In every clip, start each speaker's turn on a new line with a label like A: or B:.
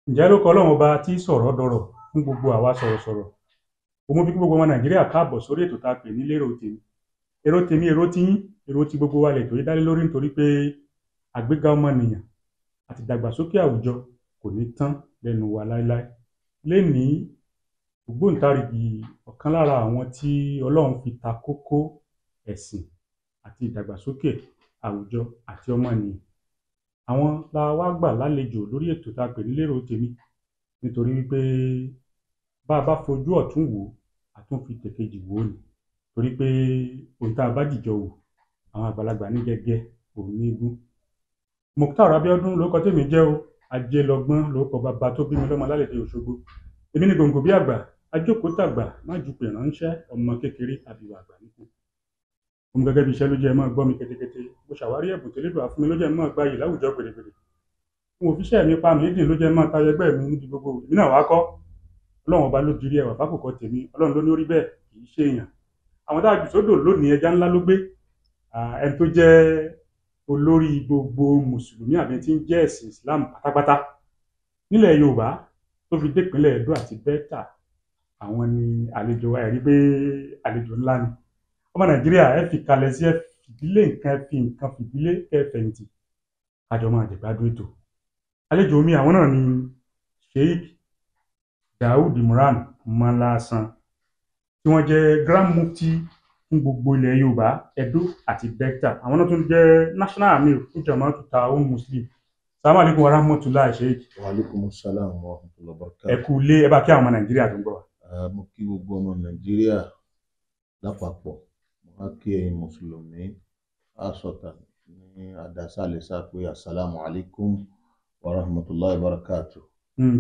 A: Ǹjẹ́ ló kọ Ọlọ́run ọba tí sọ̀rọ̀ dọ̀rọ̀ fún gbogbo àwa sọ̀rọ̀sọ̀rọ̀. Mo fi kí gbogbo ọmọ Nàìjíríà káàbọ̀ sórí ètò tá a pè ní lérò tèmi. Èrò tèmi, èrò tiyín, èrò ti gbogbo wa lètò yìí dá lé lórí nítorí pé àgbéga ọmọnìyàn àti ìdàgbàsókè àwùjọ kò ní tán lẹ́nu wa láéláé. Lénìí, ògbóǹtarìgì ọ̀kan lára àwọn tí Ọlọ́run fi ta kókó ẹ̀sìn àti ìdàgbàsókè àwùjọ àti ọmọnìyàn. Àwọn la wá gbà lálejò lórí ètò tá a pè ní lérò tèmi nítorí wípé bá a bá fojú ọ̀tún wò a tún fi tèkejì wò ó ni, torí pé ohun tá a bá dìjọ wò àwọn àgbàlagbà ní gẹ́gẹ́ òun ní gún. Mukhtar Abíọ́dún lórúkọ tèmi jẹ́ o, Ajélọgbọ́n lórúkọ bàbá tó bí mi lọ́mọ lálẹ́dẹ̀ Òṣogbo. Èmi ni gbòǹgbò bí àgbà, ajókòó tàgbà má ju pè ránṣẹ́ ọmọ kékeré àbíwá àgbà nípò. Òun gẹ́gẹ́ bí iṣẹ́ ló jẹ́ máa gbọ́ mi ketekete, mo ṣàwárí ẹ̀bùn tẹ́lẹ̀dùn àfúnmi ló jẹ́ máa gbayì láwùjọ gbèrègbèrè. Mo òfìṣẹ́ mi pa mí dín ló jẹ́ máa tayọ ẹgbẹ́ mi níbi gbogbo. Èmi náà wá kọ́ Ọlọ́run ọba ló dirí ẹwà fákòkò tèmi, Ọlọ́run ló ní orí bẹ́ẹ̀ kì í ṣe èèyàn. Àwọn tá a jù sódò lónìí ẹja ńlá ló gbé. Ẹni tó jẹ́ olórí gbogbo mùsùlùmí àbí tí ń jẹ́ ẹ̀sìn Islam pátápátá nílẹ̀ Yorùbá tó fi dépínlẹ̀ Ẹdó àti Delta, àwọn ni àlejò wa. Ẹ̀rí pé àlejò ńlá ni. Ọmọ Nàìjíríà ẹ fi kalẹ̀ sí, ẹ fìdílé nǹkan, ẹ fi nǹkan fìdílé kẹ́ ẹ fẹ̀yìntì kájọ máa jẹ̀gbádùn ètò. Àlejò mi àwọn náà ni Sheikh Daud Imran Malasan tí wọ́n jẹ́ Grand Mufti fún gbogbo ilẹ̀ Yorùbá, Ẹdó àti Delta. Àwọn náà tún jẹ́ National Amir fún Jama'atu Ta'awun Muslim. Assalamu alaikum warahmatullahi Sheikh.
B: Wa alaikumus salam wa rahmatullahi wa barakatuh.
A: Ẹ kú ilé, ẹ bá kí àwọn ọmọ Nàìjíríà tó ń gbọ́ wa.
B: Mo kí gbogbo ọmọ Nàìjíríà lápapọ̀, mo wá kí ẹ̀yin mùsùlùmí àsọ̀tà ní àdásálẹ̀sá pé assalamu alaikum wa rahmatullahi wa barakatuh.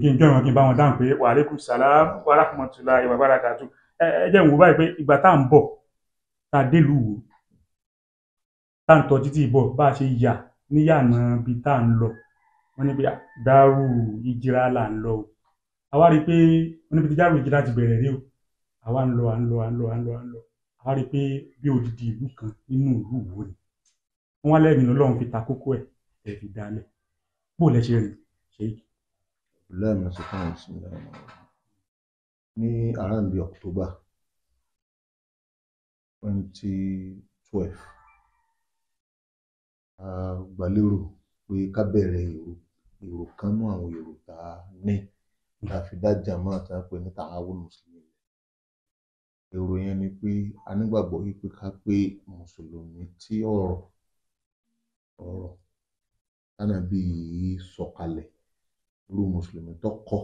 A: Kí n jọ́ ìwọ̀n kí n bá wọn dáhùn pé wa alaikum salam wa rahmatullahi wa barakatuh. Ẹ jẹ́ ìwọ̀n báyìí pé ìgbà tá à ń bọ̀, tá a délùú Ìwó, tá à ń tọ́ títí ìbọ̀, bá a ṣe yà níyànà bíi tá à ń lọ, wọ́n ní pé Daaru Hijra là ń lọ o. Àwa rí i pé wọ́n níbi tí Daaru Hijra ti bẹ̀rẹ̀ rí o. Àwa ń lọ. Àwa rí i pé bí odidi ìlú kan nínú ìlú Ìwó ni. Wọ́n wá lẹ́yìn Ọlọ́run fi ta kókó ẹ̀ fi dálẹ̀. Bó lẹ ṣe rìn Sheikh?
B: Ní around bí October 2012, a gbàlérò pé ká bẹ̀rẹ̀ èrò kan nú àwọn èrò tá a ní tá a fi dá jàmáà tá a pè ní Ta'awun Muslimin. Èrò yẹn ni pé a nígbàgbọ́ wípé ká pé mùsùlùmí tí ọ̀rọ̀ Ànábì sọ̀kalẹ̀, irú mùsùlùmí tó kọ́,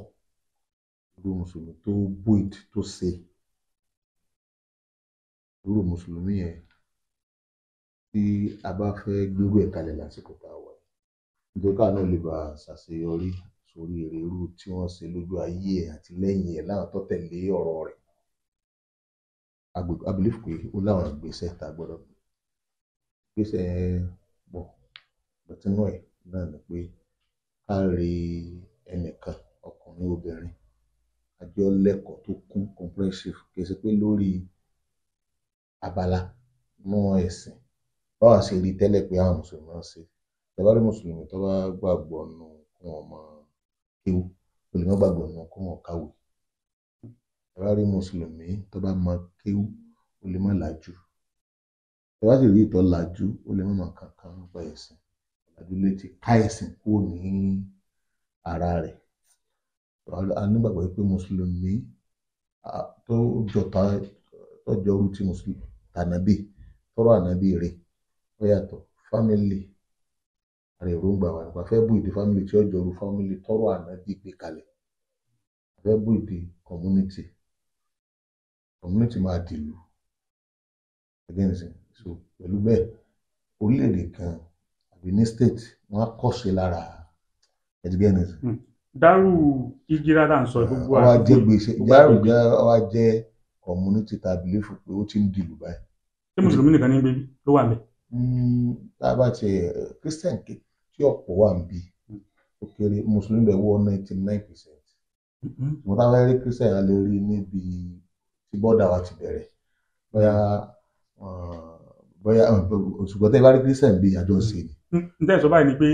B: irú mùsùlùmí tó build tó ṣe, irú mùsùlùmí yẹn tí a bá fẹ́ gbérú ẹ̀ kalẹ̀ lásìkò tá a wà nítorí káà náà lè bá ṣàṣeyọrí sórí èrè irú tí wọ́n ṣe lójú ayé ẹ̀ àti lẹ́yìn ẹ̀ láwọn tó tẹ̀lé ọ̀rọ̀ rẹ̀. I believe pé ó láwọn ìgbésẹ̀ tá a gbọ́dọ̀ gbé. Ìgbésẹ̀ pọ̀ bẹ̀tínú ẹ̀ náà ni pé ká rí ẹnìkan, ọkùnrin obìnrin, àjọ lẹ́kọ̀ọ́ tó kún comprehensive, kì í ṣe pé lórí abala mọ́ ẹ̀sìn báwa ṣe rí tẹ́lẹ̀ pé àwọn mùsùlùmí náà ṣe. Tẹ́bá rí mùsùlùmí tó bá gbàgbọ́ nù kí wọ́n máa kéwú, ó lè má gbàgbọ́ nù kí wọ́n kàwé. Tẹ́bá rí mùsùlùmí tó bá máa kéwú, ó lè má làjú. Tẹ́bá sì rí ìtọ́ làjú, ó lè má máa kankan nípa ẹ̀sìn. Làjú létí ká ẹ̀sìn kúrò ní ara rẹ̀. A nígbàgbọ́ pé mùsùlùmí tó jọ orú tí mùsùlùmí tànàbí tọrọ ànábì rẹ̀ ó yàtọ̀. Fámìlì àrẹ èròǹgbà wà nípa fẹ́ bú ìdí fámìlì tí ó jọ orú fámìlì tọrọ ànábì gbé kalẹ̀. Fẹ́ bú ìdí community máa dìlú. Again, so pẹ̀lú bẹ́ẹ̀ orílẹ̀-èdè kan àbí ní state wọ́n á kọ́ṣe lára ẹ̀dígẹ́ni.
A: Daaru Hijra tá à ń sọ gbogbo
B: àwa jẹ́ gbèsè àwa jẹ́ community tá a believe pé ó ti ń dìlú báyìí.
A: Ṣé mùsùlùmí nìkan ní bébí ló wà ńbẹ̀?
B: Tá a bá ti Christian tí ọ̀pọ̀ wà ń bí ó kéré, mùsùlùmí bẹ̀ wọ 99%. Mo tá a fẹ́ rí Christian a lè rí níbi tí bọ́dà wa ti bẹ̀rẹ̀. Bóyá ṣùgbọ́n tẹ́ bá rí Christian bí àjọ ṣe ni.
A: N tẹ́ sọ báyìí ni pé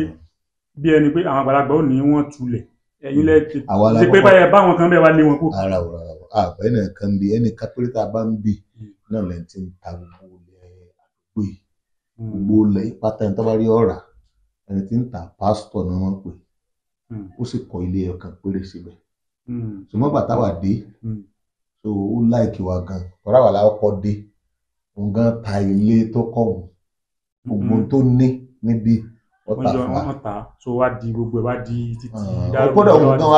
A: bí ẹni pé àwọn àgbàlagbà ò ní wọ́n tulẹ̀ ẹ̀yin lẹ ti
B: àwa la
A: ṣe pé
B: kọ́kọ́
A: báyẹn báwọn kan bẹ́ẹ̀ wá lé wọn kú.
B: ara ò rárá o àbẹ́ nìkan bí ẹnì kan péré tá a bá ń bì náà lẹ́yìn tí ń ta gbogbo ilẹ̀ àdúgbò yìí gbogbo ilẹ̀ pátá ẹni tó bá rí ọ̀rà ẹni tí ń ta pásítọ̀ ni wọ́n ń pè ó sì kọ́ ilé ọkàn péré síbẹ̀ ṣùgbọ́n gbà táwa dé so ó láìkí wa gan ọ̀rá wà láwọ́kọ́ dé òun gan ta ilé tó kọ́ òun gbogbo tó ní níbí wọ́n tà fún wa.
A: wọ́n tà so wá di gbogbo ẹ̀ wá di títí
B: kódà òun gan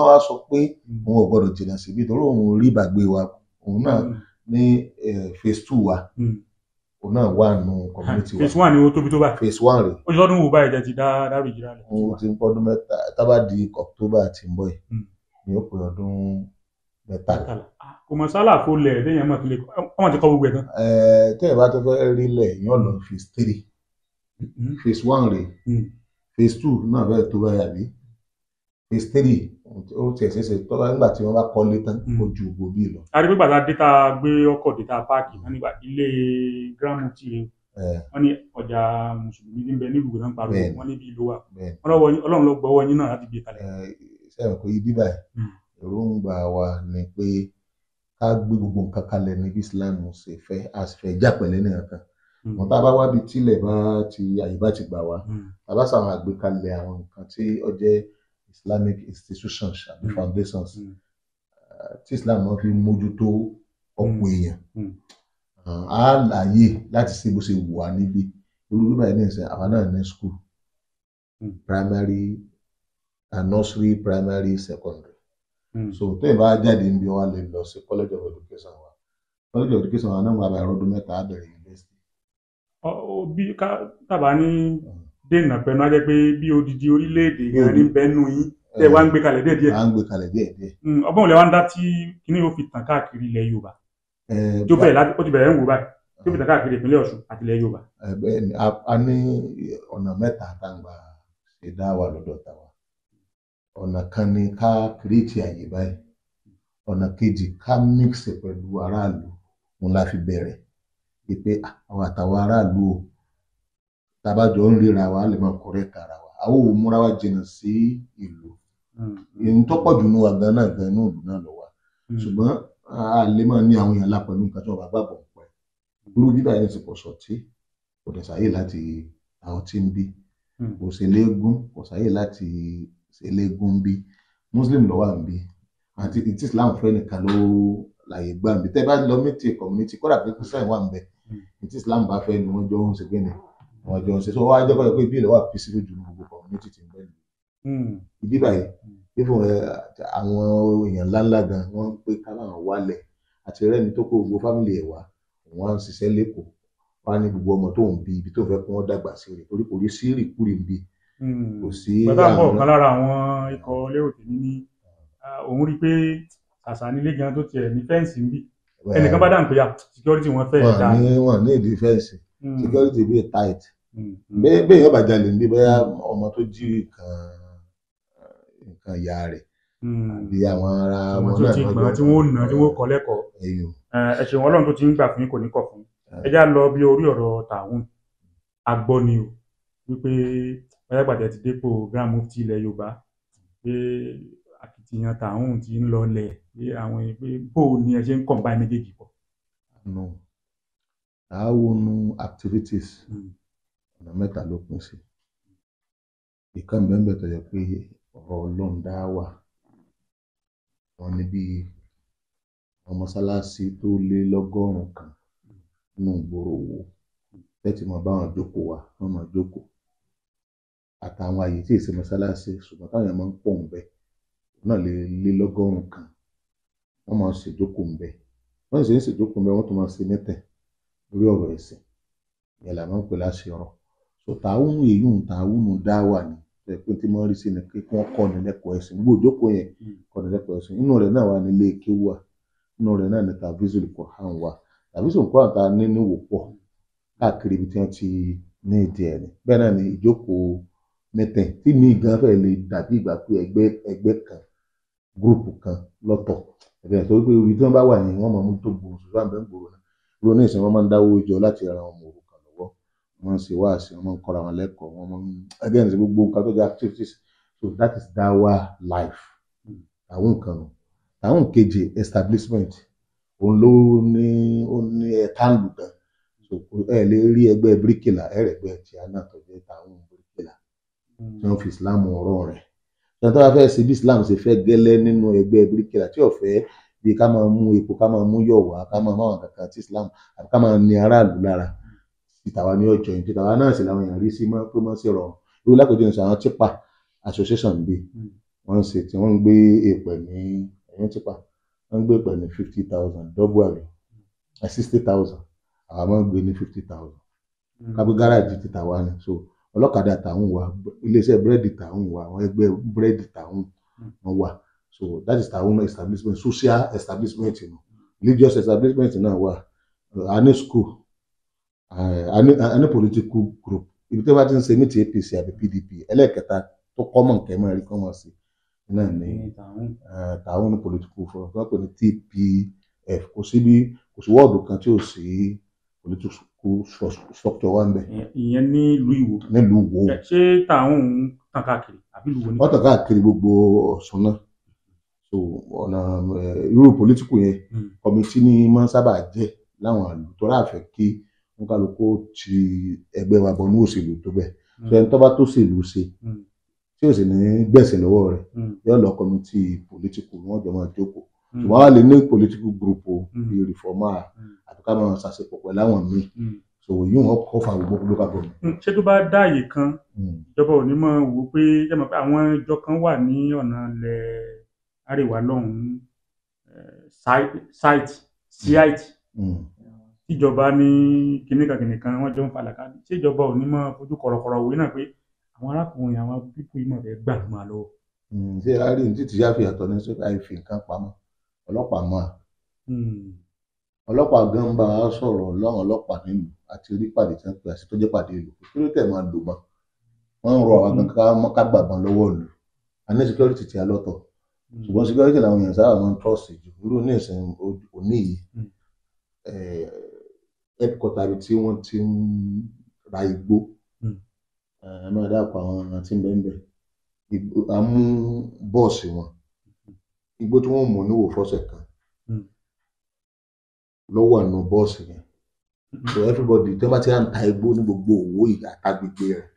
B: wá sọ pé òun ò gbọ́dọ̀ jìnnà síbi torí òun rí ìbàgbé wa òun náà ní phase 2 wa òun náà wà nù community wa.
A: phase 1 ni ó tóbi tó báyìí.
B: phase 1 rẹ̀.
A: ó ti lọ́dún wo báyìí jẹ́ ti dá Regional rẹ̀.
B: ó ti ń pọ́dún mẹ́ta tábà di October tí ń bọ̀ yìí ni ó pé ọdún mẹ́tàlá.
A: kò mọ̀ sálà fó lẹ̀ lẹ́yìn ọmọ tó lè ọmọ ti kọ́ gbogbo ẹ̀ tán.
B: tẹ́ ẹ̀ bá tó fẹ́ rí lẹ̀ yín lọ phase 3 phase 1 rẹ̀ phase 2 náà bẹ́ẹ̀ tó báyà bí phase 3 ó tiẹ̀ ṣẹ̀ṣẹ̀ tọ́ba nígbà tí wọ́n bá kọ́lé tán ó ju gbòbí lọ.
A: a rí pé gbàtà dẹ́ta gbé ọkọ̀ dẹ́ta páàkì wọn nígbà ilé Grand Mufti rẹ̀ wọ́n ní ọjà mùsùlùmí ní bẹ nílùú náà ń pariwo wọ́n níbi ìlú wa Ọlọ́run ló gbọ́wọ́ yín náà láti gbé kalẹ̀.
B: sẹ́yìn pé ibi báyìí èròǹgbà wa ni pé ká gbé gbogbo nǹkan kalẹ̀ ní bí Islam ṣe fẹ́ a sì fẹ́ jà pẹ̀lẹ́ nìkan kan wọn tá a bá wábi tílẹ̀ bá ti àyè bá ti gbà wá tá a bá sàwọn àgbékalẹ̀ àwọn nǹkan tí ó jẹ́ Islamic institutions àbí foundations tí Islam wọn fi mójútó ọ̀pọ̀ èèyàn á láàyè láti ṣe bó ṣe wù wá níbí irú bíbá yìí ní ìsìn àwa náà ní school primary nursery primary secondary so tó yẹ bá jáde níbi wa lè lọ sí college of education wa college of education wa náà wà bá ọdún mẹ́ta á bẹ̀rẹ̀ university.
A: bí tábà ní dènà pẹ̀lú ajẹ́ pé bí odidi orílẹ̀-èdè gan ní bẹ́ẹ̀nù yín tẹ́ wá ń gbé kalẹ̀ díẹ̀díẹ̀.
B: à ń gbé kalẹ̀ díẹ̀díẹ̀.
A: ọgbọ́n òlẹ̀ wa ń dá tí kíní yóò fi tàn káàkiri ilẹ̀ Yorùbá tó bẹ̀rẹ̀ ó ti bẹ̀rẹ̀ ń wò báyìí tó fi tàn káàkiri ìpínlẹ̀ Ọ̀ṣun àti ilẹ̀ Yorùbá.
B: bẹ́ẹ̀ni a ní ọ̀nà mẹ́ta tá à ń gbà ṣe dá wà lọ́dọ̀ tàwa ọ̀nà kan ni ká kírètì àyè báyìí ọ̀nà kejì ká mix pẹ̀lú aráàlú òun la fi bẹ̀rẹ̀ pé àwọn àtàwọn aráàlú o tàbájọ ń ríra wa lè máa correct ara wa àwọn ò múra wa jìnnà sí ìlú ìyẹn tó pọ̀ jù ní wa gan náà gan inú ìlú náà lọ wa ṣùgbọ́n a lè máa ní àwọn èèyàn lápẹ̀lú nǹkan tí wọ́n bá gbàgbọ́ pẹ̀ irú bíbá yẹn ti pọ̀ sọ̀tí kò dẹ̀ sáyè láti àwọn tí ń bí kò sí léegun kò sáyè láti ṣe léegun bí Muslim ló wà ń bí àti tí Islam fẹ́ nìkan ló láyè gbà ń bí tẹ́ bá lọ mítì community kódà pé Christian wà ń bẹ tí Islam bá fẹ́ ni wọ́n jọ ń ṣe gbé ni wọ́n jọ ń ṣe so wọ́n á jẹ́ pé ibi ìlẹ̀ wà peaceful jù ní gbogbo community ti ń bẹ nìyí ibi báyìí even àwọn èèyàn ńláńlá gan wọ́n pé káwọn wálẹ̀ àti rẹ́ni tó kó gbogbo family ẹ̀ wá wọ́n á ń ṣiṣẹ́ lẹ́kọ̀ọ́ wọ́n á ní gbogbo ọmọ tó ń bí ibi tó fẹ́ kí wọ́n dàgbà sí rẹ̀ torí kò rí sí rìkúrì ń bí kò sí.
A: bàbá àbọ̀ kan lára àwọn ikọ̀ lérò tèmi ní òun rí i pé àṣà nílé gan tó tiẹ̀ ní fẹ́ǹsì ń bí ẹnìkan bá dáhùn pé security wọn fẹ́ dáa.
B: wọ́n ní ìdí fẹ́ǹsì security bí tight bẹ́ẹ̀ yóò bá jalè ní bẹ́ẹ̀ ọmọ tó jí nǹkan ìyá rẹ̀ àbí àwọn ará
A: wọn náà tí wọ́n nà tí wọ́n kọ́ lẹ́kọ̀ọ́ ẹ ṣeun Ọlọ́run tó ti ń gbà fún yín kò ní kọ̀ fún ẹ já lọ bí orí ọ̀rọ̀ tàwọn agbọ́ ni o wípé ọ̀yàgbàdẹ ti dépò Grand Mufti ilẹ̀ Yorùbá pé akitiyan tàwọn ti ń lọlẹ̀ pé àwọn pé bó ni ẹ ṣe ń combine méjèèjì pọ̀.
B: àwọn activities ọ̀nà mẹ́ta ló pín sí ìkan bẹ́ẹ̀ tó yẹ pé ọ̀rọ̀ Ọlọ́run dá wà wọn níbi àwọn mọ́sálásí tó lé lọ́gọ́rùn-ún kan nínú ìgboro Òwò tẹ́tí mọ́ báwọn jókòó wa wọ́n máa jókòó àtàwọn àyè tí èsì mọ́sálásí ṣùgbọ́n táwọn èèyàn máa ń pọ̀ ń bẹ náà lé lọ́gọ́rùn-ún kan wọ́n máa ṣèjókòó ń bẹ wọ́n sì ń ṣèjókòó ń bẹ wọ́n tún máa ṣe nítẹ̀ lórí ọ̀rọ̀ ẹ̀sìn ìyẹn là máa ń pè láṣẹ ọ̀rọ̀ so tààwùnù èyí ń tààwùnù dá wà ní pé tí wọ́n rí sí ni pé wọ́n kọ́ ní lẹ́kọ̀ọ́ ẹ̀sìn gbogbo ìjókòó yẹn kọ́ ní lẹ́kọ̀ọ́ ẹ̀sìn inú rẹ̀ náà wà ní ilé kéwú wà inú rẹ̀ náà ní tàbísùl Kùránì wà tàbísùl Kùránì ta ní níwò pọ̀ káàkiri ibi tí wọ́n ti ní ìdí ẹ̀ ní bẹ́ẹ̀ náà ní ìjókòó mẹ́tẹ̀ tí mi gan fẹ́ lè dàbí ìgbà pé ẹgbẹ́ kan gúrùpù kan lọ́tọ̀ ẹ̀bẹ̀ tó pé ibi tí wọ́n bá wà yẹn wọ́n máa mú tó gbòòrò ṣùgbọ́n àbẹ̀ ń gbòòrò náà ló ní ìsìn wọn máa ń dáwó jọ láti ra ọmọ òrukàn lọ́wọ́ wọ́n ń ṣe wáàsí wọ́n máa ń kọ́ra wọn lẹ́kọ̀ọ́ wọ́n máa ń ẹgbẹ́ ní gbogbo nǹkan tó jẹ́ activities so that is Dawa Life. Tàwọn kan nù. Tàwọn kejì establishment òun ló ní ẹ̀ka ń lù gan. So ẹ lè rí ẹgbẹ́ bíríkìlà ẹ̀rẹ̀gbẹ́ tí a náà tọ́jú Tàwọn bíríkìlà tí wọ́n fi Islam ọ̀rọ̀ rẹ̀. Tí wọ́n bá fẹ́ ṣe bí Islam ṣe fẹ́ gẹ́lẹ́ nínú ẹgbẹ́ bíríkìlà tí ò fẹ́ bí ká máa mú epo ká máa mú yọ̀ wá ká máa máwọn kankan tí Islam àbí ká máa ní aráàlú lára tí tàwa ní ọjọ́ yìí tí tàwa náà sì làwọn èèyàn rí sí mọ́ pé mọ́ sí rọrùn. Irú lápèjì ní àwọn tipa association bíi wọ́n ń ṣe tí wọ́n ń gbé èèpẹ̀ ní ẹ̀yìn tipa wọ́n ń gbé èèpẹ̀ ní 50,000 double àbí 60,000 àwọn máa ń gbé ní 50,000 kápẹ́ gáràjì ti tàwa ni. So ọlọ́kadà Tàwọn wà iléeṣẹ́ búrẹ́dì Tàwọn wà àwọn ẹgbẹ́ búrẹ́dì Tàwọn wọ́n wà. So that is Tàwọn establishment, social establishment, religious establishment náà wà. A ní school, a ní political group. Ibi tí wọ́n bá ti ń ṣe ní ti APC àbí PDP ẹlẹ́ẹ̀kẹta tó common kẹ́mọ́ rí kọ́mọ̀ sí náà ní Tàwọn political forum wọ́n pè ní TPF. Kò sí wọ́ọ̀dù kan tí ò sí political structure wà ń bẹ̀.
A: Ìyẹn ní ìlú Ìwó.
B: Nílùú Ìwó.
A: Ṣé Tàwọn ń tàn káàkiri àbí ìlú wo ni?
B: Wọ́n tàn káàkiri gbogbo Ọ̀ṣun náà. So ọ̀nà irú political yẹn kọmitì ní máa ń sábà jẹ́ láwọn àlù tó ráàfẹ́ kí wọ́n kálukú ti ẹgbẹ́ wa bọnú òṣèlú tó bẹ̀. So ẹni tó bá tó ṣèlú ṣe tí ò sì ní gbẹ̀sẹ̀ lọ́wọ́ rẹ̀ yóò lọ kọmitì political wọ́n jọ máa jókòó. Ṣùgbọ́n wọ́n á lè ní political group bíi reformer àti ká máa ṣàṣepọ̀ pẹ̀lú àwọn míì. So yìí wọ́n kọ́ fa gbogbo local government.
A: Ṣé tó bá dá àyè kan ìjọba ò ní mọ̀ wò pé ẹ mọ̀ pé àwọn ìjọ kan wà ní ọ̀nà ilẹ̀ àríwá lọ́hùn-ún site tíjọba ní kìnìkan wọ́n jọ ń falàkà. Ṣé ìjọba ò ní mọ̀ fojú kọ̀rọ̀kọ̀rọ̀ wò náà pé àwọn arákùnrin àwọn pípù yìí mọ̀ fẹ́ gbà máa lọ?
B: Ṣé a rí ní títí yáfi àtọ̀ ní sọ́kà àìfi nǹkan pamọ́ ọlọ́pàá mọ́ a. Ọlọ́pàá gan bá a sọ̀rọ̀ lọ́wọ́ ọlọ́pàá nínú àti orí pàdé tí wọ́n pè àti tó jẹ́ pàdé ìlú kí ló tẹ̀ máa lò mọ́. Wọ́n ń rọ àwọn kan ká gbàgbọ́n lọ́wọ́ ìlú. A ní security tí a lọ́tọ̀ ṣùgbọ́n security làwọn èèyàn sábà máa ń trust jù. Irú ní ìsìn òní yìí headquarter ibi tí wọ́n ti ń ra igbó ẹ máa dápọ̀ àwọn ọ̀nà tí ń bẹ́ẹ̀ bẹ́ẹ̀ a mú bọ́ọ̀sì wọn igbó tí wọ́n mú níwò fọ́sẹ̀ kan lọ́wọ́ àná bọ́ọ̀sì yẹn. So everybody tí wọ́n bá ti ń ta igbó ní gbogbo Òwò àtàgbègbè rẹ̀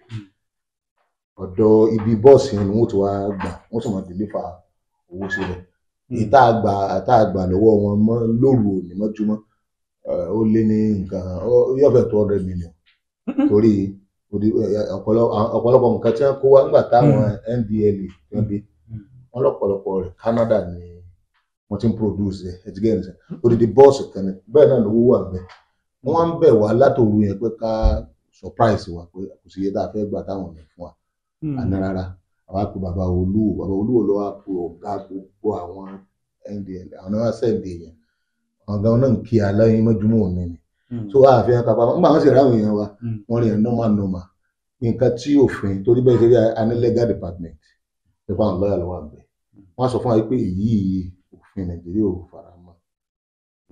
B: ọ̀dọ̀ ibi bọ́ọ̀sì yẹn ni wọ́n ti wá gbà wọ́n sì máa deliver owó sílẹ̀. Ìta àgbà lọ́wọ́ wọn mọ́ lóru òní mọ́júmọ́ ó lé ní nǹkan yóò fẹ́ tó 100 million torí ọ̀pọ̀lọpọ̀ nǹkan tí wọ́n kó wá nígbà táwọn NDLEA wọ́n dé wọ́n lọ́pọ̀lọpọ̀ rẹ̀ Canada ni wọ́n ti ń produce ẹ̀ ẹ̀ ti gẹ́gẹ́ nìkan odidi bọ́ọ̀sì kan ní bẹ́ẹ̀ náà lówó wà bẹ́ẹ̀ wọ́n wá ń bẹ̀ wá látòru yẹn pé ká surprise wa pé kò sí iye tá a fẹ́ gbà táwọn ò ní fún wa àná rárá àwa pe bàbá Olúwo ló wá pe ọ̀gá gbogbo àwọn NDLEA àwọn náà wá sẹ́ǹdì yẹn àwọn gan náà ń kí aláyín mọ́júmọ́ òní ni. So àfihàn kápá nígbà wọn sì ráwọn èèyàn wa wọn rí ẹ̀ normal nǹkan tí òfin torí bẹ́ẹ̀ ṣe rí a ní legal department nípa àwọn lọ́ọ̀yà lọ́wọ́ àgbẹ̀ wọ́n sọ fún wa pé èyí òfin Nàìjíríà ò faramọ́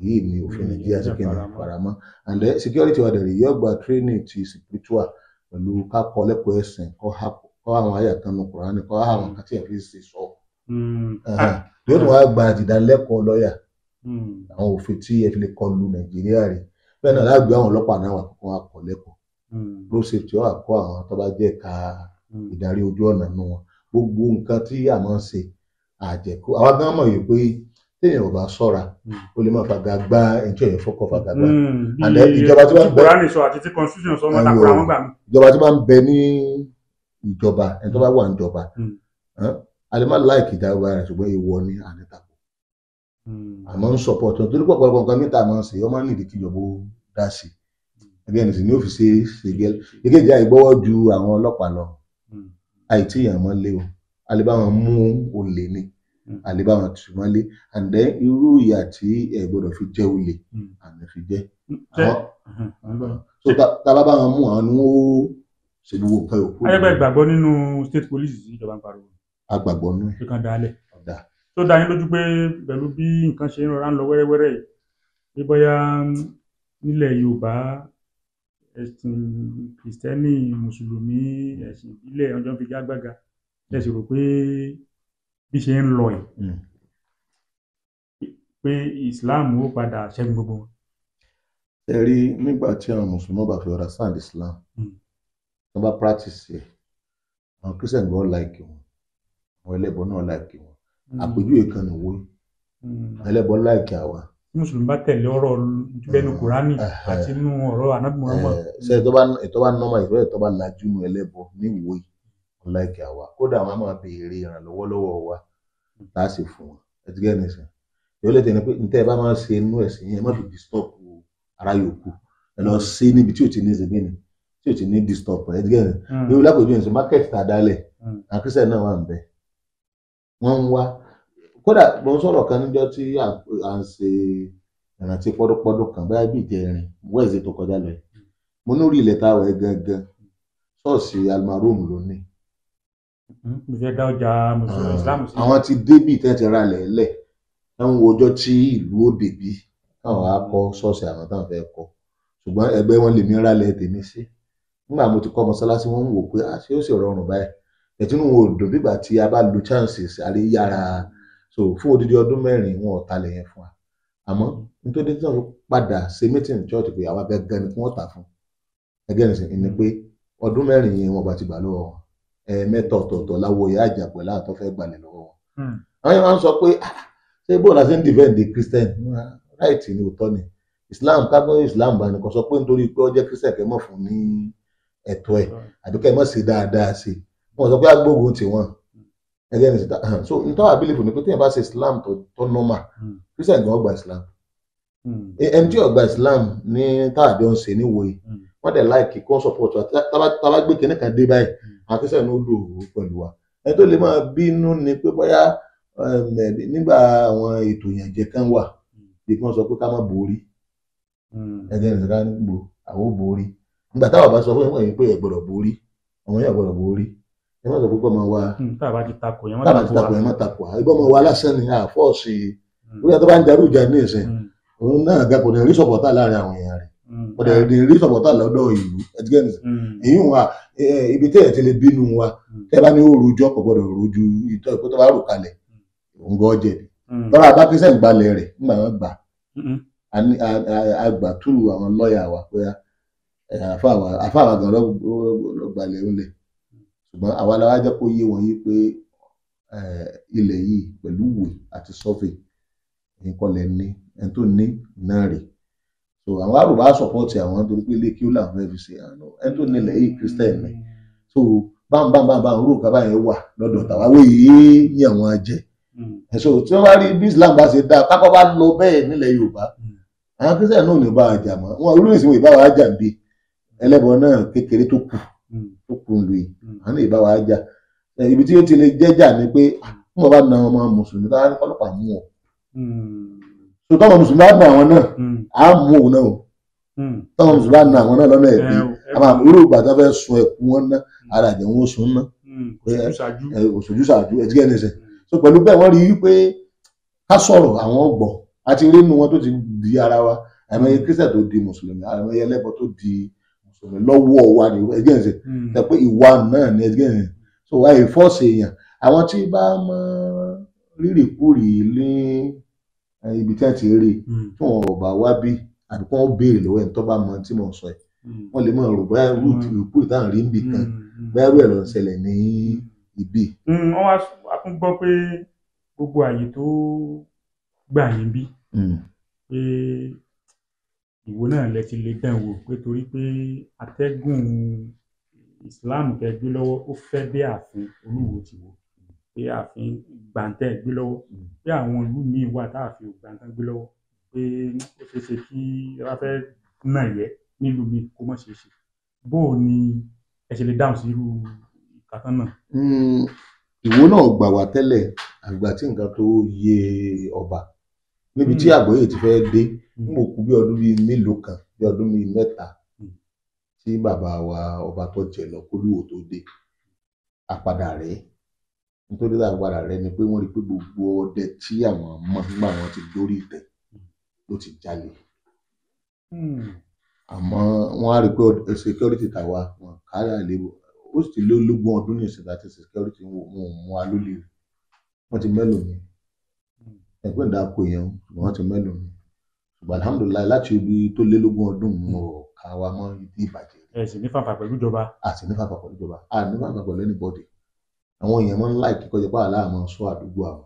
B: èyí ni òfin Nàìjíríà sì kí ni faramọ́ and then security wa dẹ̀rẹ̀ yóò gba training ti spiritual pẹ̀lú ká kọ́ lẹ́kọ̀ọ́ ẹ̀sìn kọ́ àwọn àyà kan ní Kùránì kọ́ àwọn nǹkan tí ẹ̀ fi ṣe sọ yóò tún wá gba ìdánilẹ́kọ̀ọ́ lọ́ọ̀yà àwọn òfin tí ẹ fi lè kọlu Nàìjíríà rè bẹ́ẹ̀ náà lágbé àwọn ọlọ́pàá náà wà kó wọn kọ́ lẹ́kọ̀ọ́ road safety wà kó àwọn tó bá jẹ́ ká ìdarí ojú ọ̀nà nù wọn gbogbo nǹkan tí a máa ń ṣe àjẹkù àwọn gan mọ̀ yìí pé téèyàn ò bá ṣọ́ra ó lè má faga gbá ẹjọ́ yẹn fọ́kọ́ faga gbá àdé ìjọba tí wọ́n bẹ ìjọba tí wọ́n bẹ ní ìjọba ẹni tó bá wà ní ìjọba a lè má láìkì ìjọba rẹ̀ ṣùgbọ́n ìwọ ni ànítàkù àmọ́ ń support wọn torí pọ̀pọ̀ nǹkan mẹ́ta máa ń ṣe ọmọ nídìí kí ìjọba ó dá sí ẹgbẹ́ ẹni sì ní òfìsè ṣègẹ́l èkejì àìgbọ́wọ́ ju àwọn ọlọ́pàá lọ àìtí ìyàmọ́ lé o alibáwọn mú olè ni alibáwọn tì wọ́n lé and then irú ìyà tí ẹ gbọ́dọ̀ fi jẹ́ olè àmì fi jẹ́ so tábà bá wọn mú àwọn ni wọ́n ṣe gbogbo nǹkan yòókù.
A: ayẹgbẹ́ ìgbàgbọ́ nínú state police tí ìjọba ń pariwo.
B: agbàgbọ́ nù.
A: ṣé kan dálẹ̀. tó dá yín lójú pé pẹ̀lú bí nǹkan ṣe ń rọra ń lọ wẹ́rẹ́wẹ́rẹ́ yìí bí bóyá nílẹ̀ Yorùbá ẹ̀sìn Kìrìsìtẹ́nì Mùsùlùmí ẹ̀sìn ìbílẹ̀ ọjọ́ fi gágbága ẹ sì rò pé bí ṣe ń lọ yìí pé Islam ó padà ṣẹ́gun gbogbo wọn.
B: ẹ rí nígbà tí àwọn mùsùlùmí bá fi understand Islam wọ́n bá practice ẹ̀ àwọn Christian gbọ́ like wọn àwọn ẹlẹ́bọ náà like wọn àpèjúwe kan nìwó ẹlẹ́bọ like àwa.
A: Mùsùlùmí bá tẹ̀lé ọ̀rọ̀ lẹ́nu Kùránì àti inú ọ̀rọ̀ Ànábì Muhammad.
B: ṣe ètò bá nọ́mà ìfẹ́ ètò bá lajú nu ẹlẹ́bọ níwò yìí wọ́n like àwa kódà wọ́n máa béèrè ìrànlọ́wọ́ lọ́wọ́ wa tá a sì fún wọn ẹ ti gẹ́ ẹ̀ nìsín yóò lè tẹ̀lé pé ntẹ́ ẹ bá máa ṣe inú ẹ̀sìn yẹn ẹ má fi disturb ara yòókù ẹ lọ sí níbi tí ò ti ní ìṣègbè tí ò ti ní disturb ẹ ti gẹ́ ẹ̀ yóò lápèjú ẹ̀sìn market tá a dálẹ̀ àwọn Christian náà wà ń bẹ wọ́n ń wá kódà mo ń sọ̀rọ̀ kan níjọ́ tí à ń ṣe ìrántí pọ́dúpọ́dún kan báyà bí ìjẹrin wẹ́ẹ̀sì tó kọjá lọ yìí mo ní orí ilẹ̀ tá a wẹ̀ gangan ṣọ́ọ̀ṣì almarom ló ní.
A: ìfẹ́ dá ọjà mùsùlùmí Islam sí.
B: àwọn ti débì tẹ́ ti ra lẹ̀ẹ́lẹ̀ táwọn wo ọjọ́ tí ìlú ó débì káwọn á kọ́ ṣọ́ọ̀ṣì àwọn táwọn fẹ́ kọ́ ṣùgbọ́n ẹgbẹ́ wọn lèmi rálẹ̀ tèmi sí nígbà mo ti kọ́ mọ́sálásí wọn ń wò pé ṣé ó sì rọrùn báyìí ẹ̀tínú wo dùn bígbà tí a bá lo chances àríyára so fún odidi ọdún mẹ́rin wọn ò talẹ̀ yẹn fún wa àmọ́ nítorí tí wọ́n padà ṣe meeting church pé àwa gẹ́gẹ́ ni kí wọ́n tà fún ẹgẹ́ nìsín ni pé ọdún mẹ́rin yẹn wọn bá ti gbà lọ́wọ́ wọn mẹ́ta ọ̀tọ̀ọ̀tọ̀ láwo ìyá àjàpọ̀ láàtọ́ fẹ́ gbalẹ̀ lọ́wọ́ wọn. àwọn yẹn máa ń sọ pé ṣé bó la ṣe ń defend the Christian right ni òótọ́ ni Islam kágbọ́n Islam bá nìkan sọ pé nítorí pé ó jẹ́ Christian kẹ́ mọ̀ fún ní ẹ̀tọ́ ẹ̀ àbí kẹ́ mọ̀ ṣe dáadáa sí wọn sọ pé agbógun ti wọn ẹgẹ́ nìsín so nítorí àbílẹ̀fù ni pé tí yẹn bá ṣe Islam tó normal Christian gan ọgbà Islam ẹni tí ọgbà Islam ní táàjọ ń ṣe níwòye wọ́n dẹ̀ láìkì kó support wa tábà gbé kinní kan dé báyìí àwọn Christian ló lò ó pẹ̀lú wa ẹni tó lè máa bínú ni pé bóyá nígbà àwọn ètò ìyànjẹ kan wà bí wọ́n sọ pé ká má borí ẹgbẹ́ nìkan ká gbò àwọn ò borí nígbà táwọn bá sọ fún ẹ̀wọ̀n yìí pé ẹ̀ gbọ́dọ̀ borí àwọn yẹn gbọ́dọ̀ borí ẹ má sọ pé kọ́ máa wá
A: tábà ti takò yẹn
B: má takò ìbọn máa wá lásán ni àfọ́ọ̀sì lórí ẹ̀ tó bá ń jarú ìjà ní ìsìn òun náà ga kò ní rí sọ̀pọ̀tà láàrin àwọn èèyàn rẹ̀ kò ní rí sọ̀pọ̀tà lọ́dọ̀ ìlú ẹ̀dígẹ́ nìsín èyí wà ibi tẹ́ ẹ̀ ti lè bínú wa tẹ́ bá ní òrùjọ́ kò gbọ́dọ̀ rojú ìtọ́ ìpótọ́ bá rò kalẹ̀ òun gbọ́ jẹ̀ lọ́rọ̀ abákísẹ́ ìgbàlẹ̀ rẹ̀ nígbà wọn gbà àgbà túrú àwọn lọ́ọ̀yà wa pé àfáàwà gan lọ́gbàlẹ̀ ńlẹ̀ ṣùgbọ́n àwa la wá jẹ́ kó yé wọn yí pé ilẹ̀ yìí pẹ̀lú ìwé àti survey nǹkan lẹ̀ ní ẹni tó ní náà rè so àwọn àrùbá support àwọn torí pé ilé kí ó làwọn fẹ́ fi ṣe ẹni tó nílẹ̀ yìí Christian ni so bámbámbámbá orú kaba yẹn wà lọ́dọ̀ tàwa wéyé yàn wọn jẹ so tí wọ́n bá rí bí Islam bá ṣe dáa kákọ́ bá lọ bẹ́ẹ̀ nílẹ̀ Yorùbá àwọn Christian náà ò ní bá a jà mọ́ wọn olóyè ìsìnkú ìbá wa jà ń bí ẹlẹ́bọ náà kékeré tó kù ń lu yìí àwọn náà ìbá wa jà ibi tí ó ti lè jẹ́jà ni pé wọ́n bá na ọmọ mùsùlùmí táwọn ọlọ́pàá mú ọ so tọ́mọ mùsùlùmí bá na àwọn náà á mú òun náà o tọ́mọ mùsùlùmí bá na àwọn náà lọ́nà ẹ̀bí àwọn irú ìgbà tó fẹ́ sun ẹ̀kú wọn ná ara àjẹ́ wọn sun ná òṣòjú ṣáájú ẹ̀ jígẹ́ nìṣẹ́ so pẹ̀lú bẹ́ẹ̀ wọ́n rí i pé ká sọ̀rọ̀ àwọn ọgbọ̀n àti rí inú wọn tó ti di ara wa àìmọye Christian tó di mùsùlùmí àìmọye ẹlẹ́bọ tó di mùsùlùmí lọ́wọ́ wa ni ẹ̀jẹ̀ nìṣẹ́ tẹ̀ pé ìwà náà ni ẹ̀jẹ̀ nìṣẹ́ so àì fọ́ọ̀sì èèyàn àwọn tí bá mọ rírì kúrì ní ibi tí wọ́n ti rí tí wọ́n ò bá wá bí àbí kí wọ́n béèrè lọ́wọ́ ẹni tó bá mọ tí mò ń sọ ẹ̀ wọ́n lè mọ rò bóyá rúkúrì táwọn rí níbì kan bóyá rú ẹ̀ ló ń ṣẹlẹ̀ ní ibi.
A: wọ́n wá tún gbọ́ pé gbogbo àyè tó gbà yín bí pé Ìwó náà lẹ ti lè dán wò pé torí pé atẹ́gùn Islam tẹ́ gbé lọ́wọ́ ó fẹ́ dé ààfin Olúwo ti Ìwó pé ààfin gbàǹtẹ́ gbé lọ́wọ́ pé àwọn ìlú míì wà táàfin gbàǹtẹ́ gbé lọ́wọ́ pé ó ṣeé ṣe kí ráfẹ́ náà yẹ nílùú mi kó má ṣeé ṣe bó o ní ẹ ṣe lè dáhùn sí irú ìkàtán náà.
B: Ìwó náà gbà wá tẹ́lẹ̀ àgbà tí nǹkan tó yé ọba níbi tí àgbọ́yé ti fẹ́ dé mo kú bí ọdún bíi mélòó kan bí ọdún bíi mẹ́ta tí bàbá wa ọba tó jẹ lọ kólúwò tó dé àpadà rẹ̀ nítorí àpadà rẹ̀ ni pé wọ́n rí pé gbogbo ọdẹ tí àwọn mọ̀ nígbà wọn ti dórí ìtẹ́ ló ti jalè àmọ́ wọ́n á rí pé security tàwa wọn kárí àlè ó sì ti lé lógún ọdún ní ìsìn láti security wọn ò mú wa lólè rẹ̀ wọ́n ti mẹ́lò mi ẹgbẹ́ ìdáko yẹn wọ́n ti mẹ́lò mi ṣùgbọ́n alhamdulilayi láti ibi tó lé lógún ọdún mo kà wá mọ́ ibi ìbàjẹ́.
A: ẹ sì ní fàǹfà pẹ̀lú ìjọba.
B: a sì ní fàǹfà pẹ̀lú ìjọba a ní fàǹfà pẹ̀lú anybody àwọn èèyàn máa ń láì kíkọ́ jẹ́ pé àlá máa ń sọ àdúgbò àwọn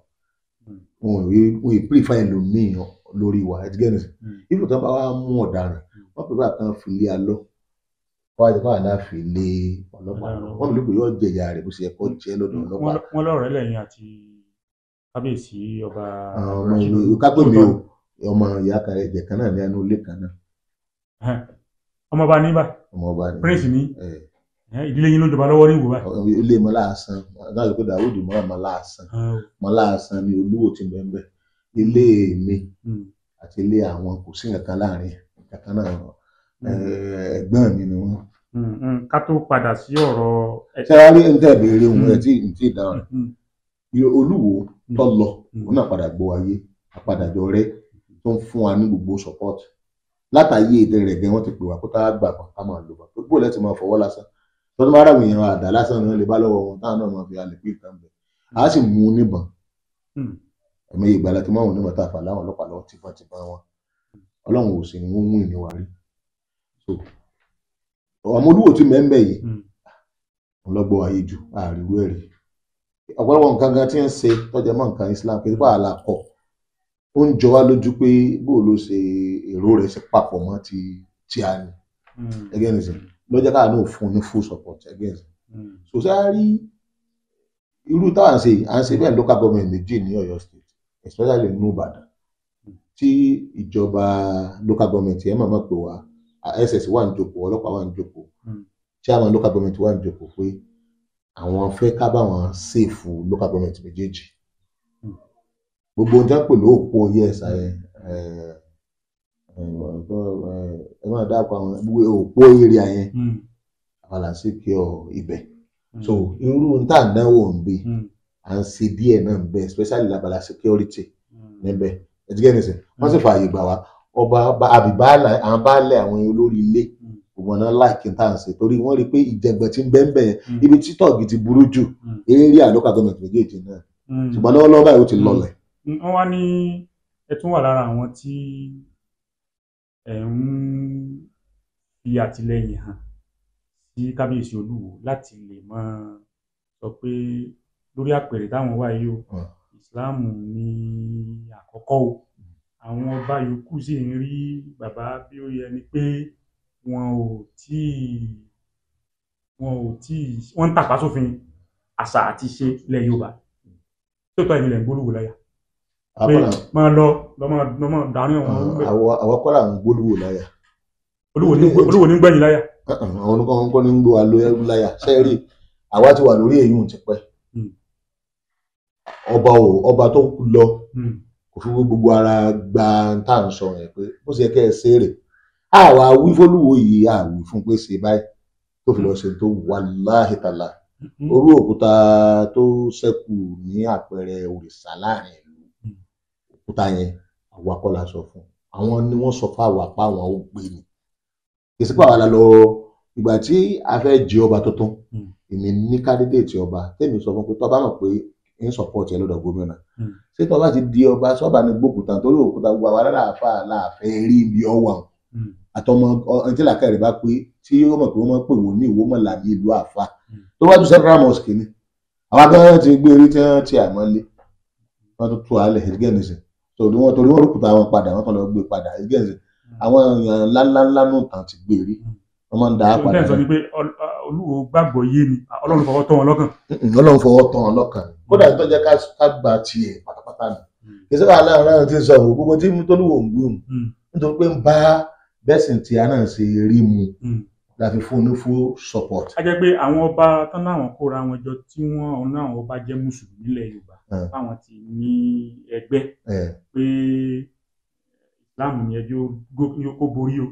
B: wọn ì pírífà ẹlòmíì lórí wa ẹ̀dígẹ́nì ìfò tó bá wá mú ọ̀daràn wọ́n pè bá kan fi lé alọ́ wọ́n á jẹ́ káwọn náà fi lé ọlọ́pàá wọ́n fi lè pè yọ jẹ̀yà rẹ̀ bó ṣe yẹ kó jẹ́ lọ́dọ̀ ọlọ́pàá.
A: wọ́n lọ́rọ̀ lẹ́yìn àti kábíyèsí ọba.
B: ọmọ ìlú kápẹ́ mi o ọmọ ìyá kan ẹ̀jẹ̀ kan náà ní anú ilé kan náà.
A: ọmọọba ní bá prince ní ìdílé yín ló jọba lọ́wọ́ ní ìwò báyìí.
B: ilé mọ́láàsán láti pé Dáúdù mọ́láàsán ni olúwo ti bẹ́ẹ̀ ilé mi àti ilé àwọn kò sí nǹkan láàrin nǹkan náà ẹ̀gbọ́n mi ni wọ́n.
A: ká tó padà sí ọ̀rọ̀.
B: ṣé wàá rí ẹni tẹ́ béèrè òun ẹ̀ tí ìdáhùn rẹ̀ olúwo tó lọ òun náà padà gbọ́ ayé àpadàjọ rẹ̀ tó ń fún wa ní gbogbo support látàyè èdè rẹ̀ gẹ́ wọ́n ti pè wá kó tá a gbà ká máa lò wá gbogbo lẹ́tì máa fọwọ́ lásán tọ́jú máa ràwọ̀ èèyàn àdá lásán náà lè bá lọ́wọ́ wọn táwọn náà máa fi alẹ́ pé ìtàn bẹ̀ á sì mú un níbọn ẹ̀mí ìgbà láti máa wọn níbọn tá a fà láwọn ọlọ́pàá lọ́wọ́ tìbọn wọn ọlọ́run ò sì ní wọ́n mú ìníwà rí ọmọ olúwo tí mẹ́ńbẹ̀ yìí ọlọ́gbọ́ ayé ju àríwú ẹ̀rí ọ̀pọ̀lọpọ̀ nǹkan gan tí ń ṣe tọ́jà mọ́ nǹkan Islam kì í pa àlà kọ̀ ó ń jọ wá lójú pé bó ló ṣe èrò rẹ̀ ṣe papọ̀ mọ́ ti a ní ẹgẹ́ nìsín lọ́jọ́ káà náà fún ní full support ẹgẹ́ nìsín so sáà rí irú táwọn à ń ṣe bẹ́ẹ̀ local government méjì ní Ọ̀yọ́ state especially ní Ìbàdàn tí ìjọba local government yẹn màmá pè wá SS wà ní jókòó ọlọ́pàá wà ní jókòó chairman local government wà ní jókòó pé àwọn fẹ́ ká bá wọn sèfù local government méjèèjì gbogbo ohun tí wọ́n pè ní òpó yẹ́sà ẹ máa dáàpọ̀ àwọn òpó area yẹn àwọn là ń ṣèké ibẹ̀ so irú tá à ń dánwò ń bẹ à ń ṣe díẹ̀ náà ń bẹ especially labala security níbẹ̀ ẹ̀dígẹ́ nìsín wọ́n sì fààyè gbà wá ọba àbíbálẹ̀ àwọn baálẹ̀ àwọn olórí ilé gbogbo náà láìkí tá à ń ṣe torí wọ́n rí i pé ìjẹ̀gbọ̀n ti ń bẹ́ẹ̀ bẹ́ẹ̀ ibi tí tọ́ọ̀gì ti burú jù area local government méjèèjì náà ṣùgbọ́n lọ́wọ́lọ́wọ́ báyìí ó ti lọlẹ̀.
A: wọ́n wá ní ẹ tún wà lára àwọn tí ẹ̀ ń fi àtìlẹ́yìn hàn sí kábíyèsí olúwo láti lè máa sọ pé lórí àpèrè táwọn wà yìí o ìsìláàmù ní àkọ́kọ́ o àwọn ọba yòókù sì ń rí bàbá bí ó yẹ ni pé wọ́n ń tàpá sófin àṣà àti ìṣe ilẹ̀ Yorùbá tó tọ́ ìmìlẹ̀ ń gbólúwò láyà pé máa lọ lọ́mọ dání àwọn
B: àwọn kọ́lá àwọn gbólúwò láyà
A: olúwo ní gbẹ̀yìn láyà
B: àwọn oníkọ́ ní gbó wa lóyún láyà sẹ́ẹ̀rì àwa ti wà lórí èyí ti pẹ́ ọba tó lọ kò fi gbogbo ara gba tá à ń sọ yẹn pé bó ṣe kẹ́ ẹ ṣeré àwa wí fólúwo yìí àwí fún pé ṣe báyìí tó fi lọ ṣe tó wàláhì tàlà orú òkúta tó ṣẹ́kù ní àpẹẹrẹ òrìṣà láàrin ìlú òkúta yẹn àwa kọ́ la sọ fún àwọn ni wọ́n sọ fún àwa pa àwọn ò gbé ni kìsìkò àwa la lọ ìgbà tí a fẹ́ jẹ ọba tuntun èmi ní kádídéètì ọba tèmi sọ fún pé tó bá mọ̀ pé ń support ẹ lọ́dọ̀ gómìnà ṣé tó bá ti di ọba sọ́ba ní gbókùtà torí òkúta gbogbo àwọn aláàfà láàfẹ́ rí ibi ọwọ́ àtọmọ ẹni tí làkàrẹ̀ bá pé tí ó mọ̀ pé wọ́n mọ̀ pé wọ́n ní ìwó mọ̀lá ní ìlú àfà tó wájú central mosque ni àwọn akẹ́kọ̀ọ́ ti gbé eré tí wọ́n ti àmọ́lé wọ́n tó tú alẹ̀ ẹ̀gẹ́nìsìn torí wọ́n rúkúta wọn padà wọ́n kàn lọ gbé padà ẹ̀gẹ́nìsìn àwọn èèyàn ńláńlá nù tàn ti gbé rí wọ́n máa ń dá padà.
A: ìtẹ́sọ̀ ni pé olúwo gbàgbọ́ yé ni ọlọ́run fọwọ́ tọ́ wọn lọ́kàn.
B: ọlọ́run fọwọ́ tọ́ wọn lọ́kàn kódà tó jẹ́ ká gba tiẹ̀ pátápátá ni kì í sọ́kà aláàárọ̀ ti sọ gbogbo tí tólúwò ń gbé nítorí pé ń bá bẹ́sìn tí a náà ṣe rí mu la fi fún ní full support. a jẹ́ pé àwọn ọba tán láwọn kóra wọn jọ tí wọ́n náà ọba jẹ́ mùsùlùmí nílẹ̀ Yorùbá táwọn ti ní ẹgbẹ́ pé Islam ni ẹjọ́ kó borí o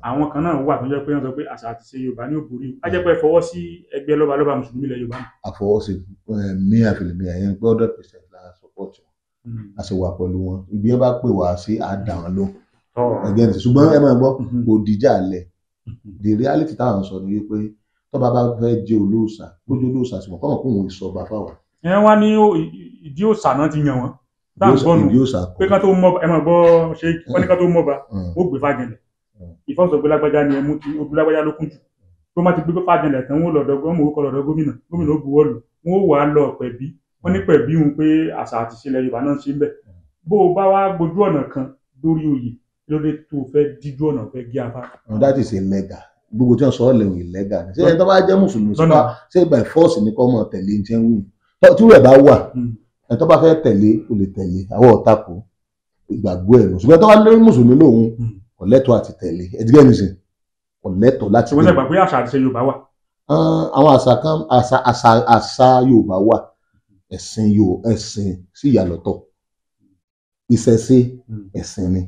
B: àwọn kan náà wà tó jẹ́ pé wọ́n sọ pé àṣà àti ṣe Yorùbá ní ó borí o a jẹ́ pé fọwọ́ sí ẹgbẹ́ lọ́balọ́ba mùsùlùmí ilẹ̀ Yorùbá. àfọwọ́ sí mi àfihàn mi àyẹn pé 100% la support wọn a sì wà pẹ̀lú wọn ibi ẹ bá pè wá sí àdá wọn ló ẹgbẹ́ ní ṣùgbọ́n ẹ máa gbọ́ kò dìjà lẹ̀ the reality táwọn sọ ni wípé tó bá fẹ́ jẹ́ olóòṣà lójú olóòṣà sí wọn kọ́mọ̀ kó wọn ìsọba fáwọn.
A: ẹ wá ní ìdí òòṣà náà ti yàn wọ́n dáńgbọ́nù
B: ìdí òòṣà kọ́
A: pé ká tó mọ́ ẹ máa gbọ́ ṣe wọ́n ní ká tó mọ́ba ó gbé fàjẹlẹ̀ ìfọ́nsọ̀ gbé lágbájá ni ẹmú tí ó gbé lágbájá ló kún jù tó má ti gbé fàjẹlẹ̀ tán wọn lọ́dọ̀ gómìnà orúkọ lọ́dọ̀ gómìnà ó buwọ́ lù wọn ó wà á lọ pẹ̀bí wọ́n ní pẹ̀bí wọn pé àṣà àti ìṣẹ̀lẹ̀ Yorùbá náà ṣe ń bẹ̀ bó o bá wá gbójú ọ̀nà kan lórí oyè lórí tó fẹ́ díjú ọ̀nà fẹ́ gé afá.
B: that is illegal gbogbo tí wọn sọ ọ lè wò illegal ṣé ẹni tó bá jẹ́ mùsùlùmí ṣé by force ni kò mọ̀ tẹ̀lé ní jẹ́ wíwù tí rẹ̀ bá wà ẹni tó bá fẹ́ tẹ̀lé kò lè tẹ̀lé àwọn ọ̀tá kò ìgbàgbọ́ ẹ̀ lọ ṣùgbọ́n tó bá lórí mùsùlùmí lòun kò lẹ́tọ̀ọ́ àti tẹ̀lé ẹ̀dígẹ́ nìsín kò lẹ́tọ̀ọ́ láti tẹ̀lé.
A: ṣé wọ́n ṣe gbà pé àṣà àti ìṣe Yorùbá wà.
B: àwọn àṣà Yorùbá wà ẹ̀sìn sí ìyàlọ́tọ̀ ìṣẹ̀ṣe ẹ̀sìn ni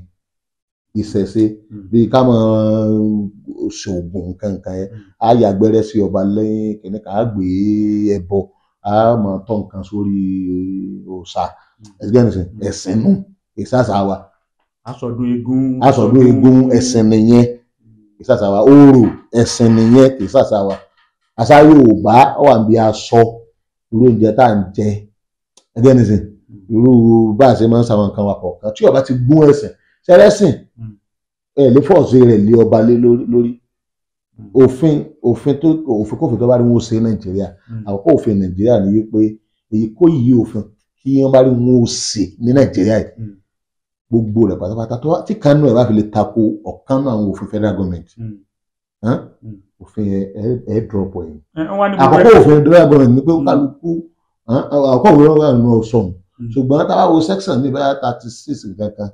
B: ìṣẹ̀ṣe bíi ká máa ṣoògùn kankan yẹn á yà gbẹ́rẹ́ sí ọba lẹ́yìn kìnìún kan á gbé ẹbọ á máa tọ́ nǹkan sórí òòṣà ẹ̀sìn nù ìṣàṣà wa.
A: aṣọdún
B: eégún ẹ̀sìn nìyẹn ìṣàṣà wa orò ẹ̀sìn nìyẹn ìṣàṣà wa. àṣà Yorùbá wà níbi aṣọ irú oúnjẹ tá à ń jẹ irú bá a ṣe máa ń ṣàwọn nǹkan wa kọ̀ọ̀kan tí ọba ti gún ẹ̀sìn ṣẹlẹ́sìn lè fọ́ọ̀sì rẹ̀ lé ọba lé lórí òfin kófin tó bá rí wọn ó ṣe Nàìjíríà àkọ́kọ́ òfin Nàìjíríà ni wípé èyí kó yí òfin kí wọ́n bá rí wọn ó ṣe ní Nàìjíríà yìí gbogbo rẹ̀ pátápátá tó tí kanú ẹ̀ bá fi lè tako ọ̀kan náà àwọn òfin federal government òfin ẹ̀ drop ẹ̀ àkọ́kọ́ òfin federal government ni pé kálukú àkọ́kọ́ òfin federal government náà sọ̀hún ṣùgbọ́n táwa wo section ní báyà 36 kankan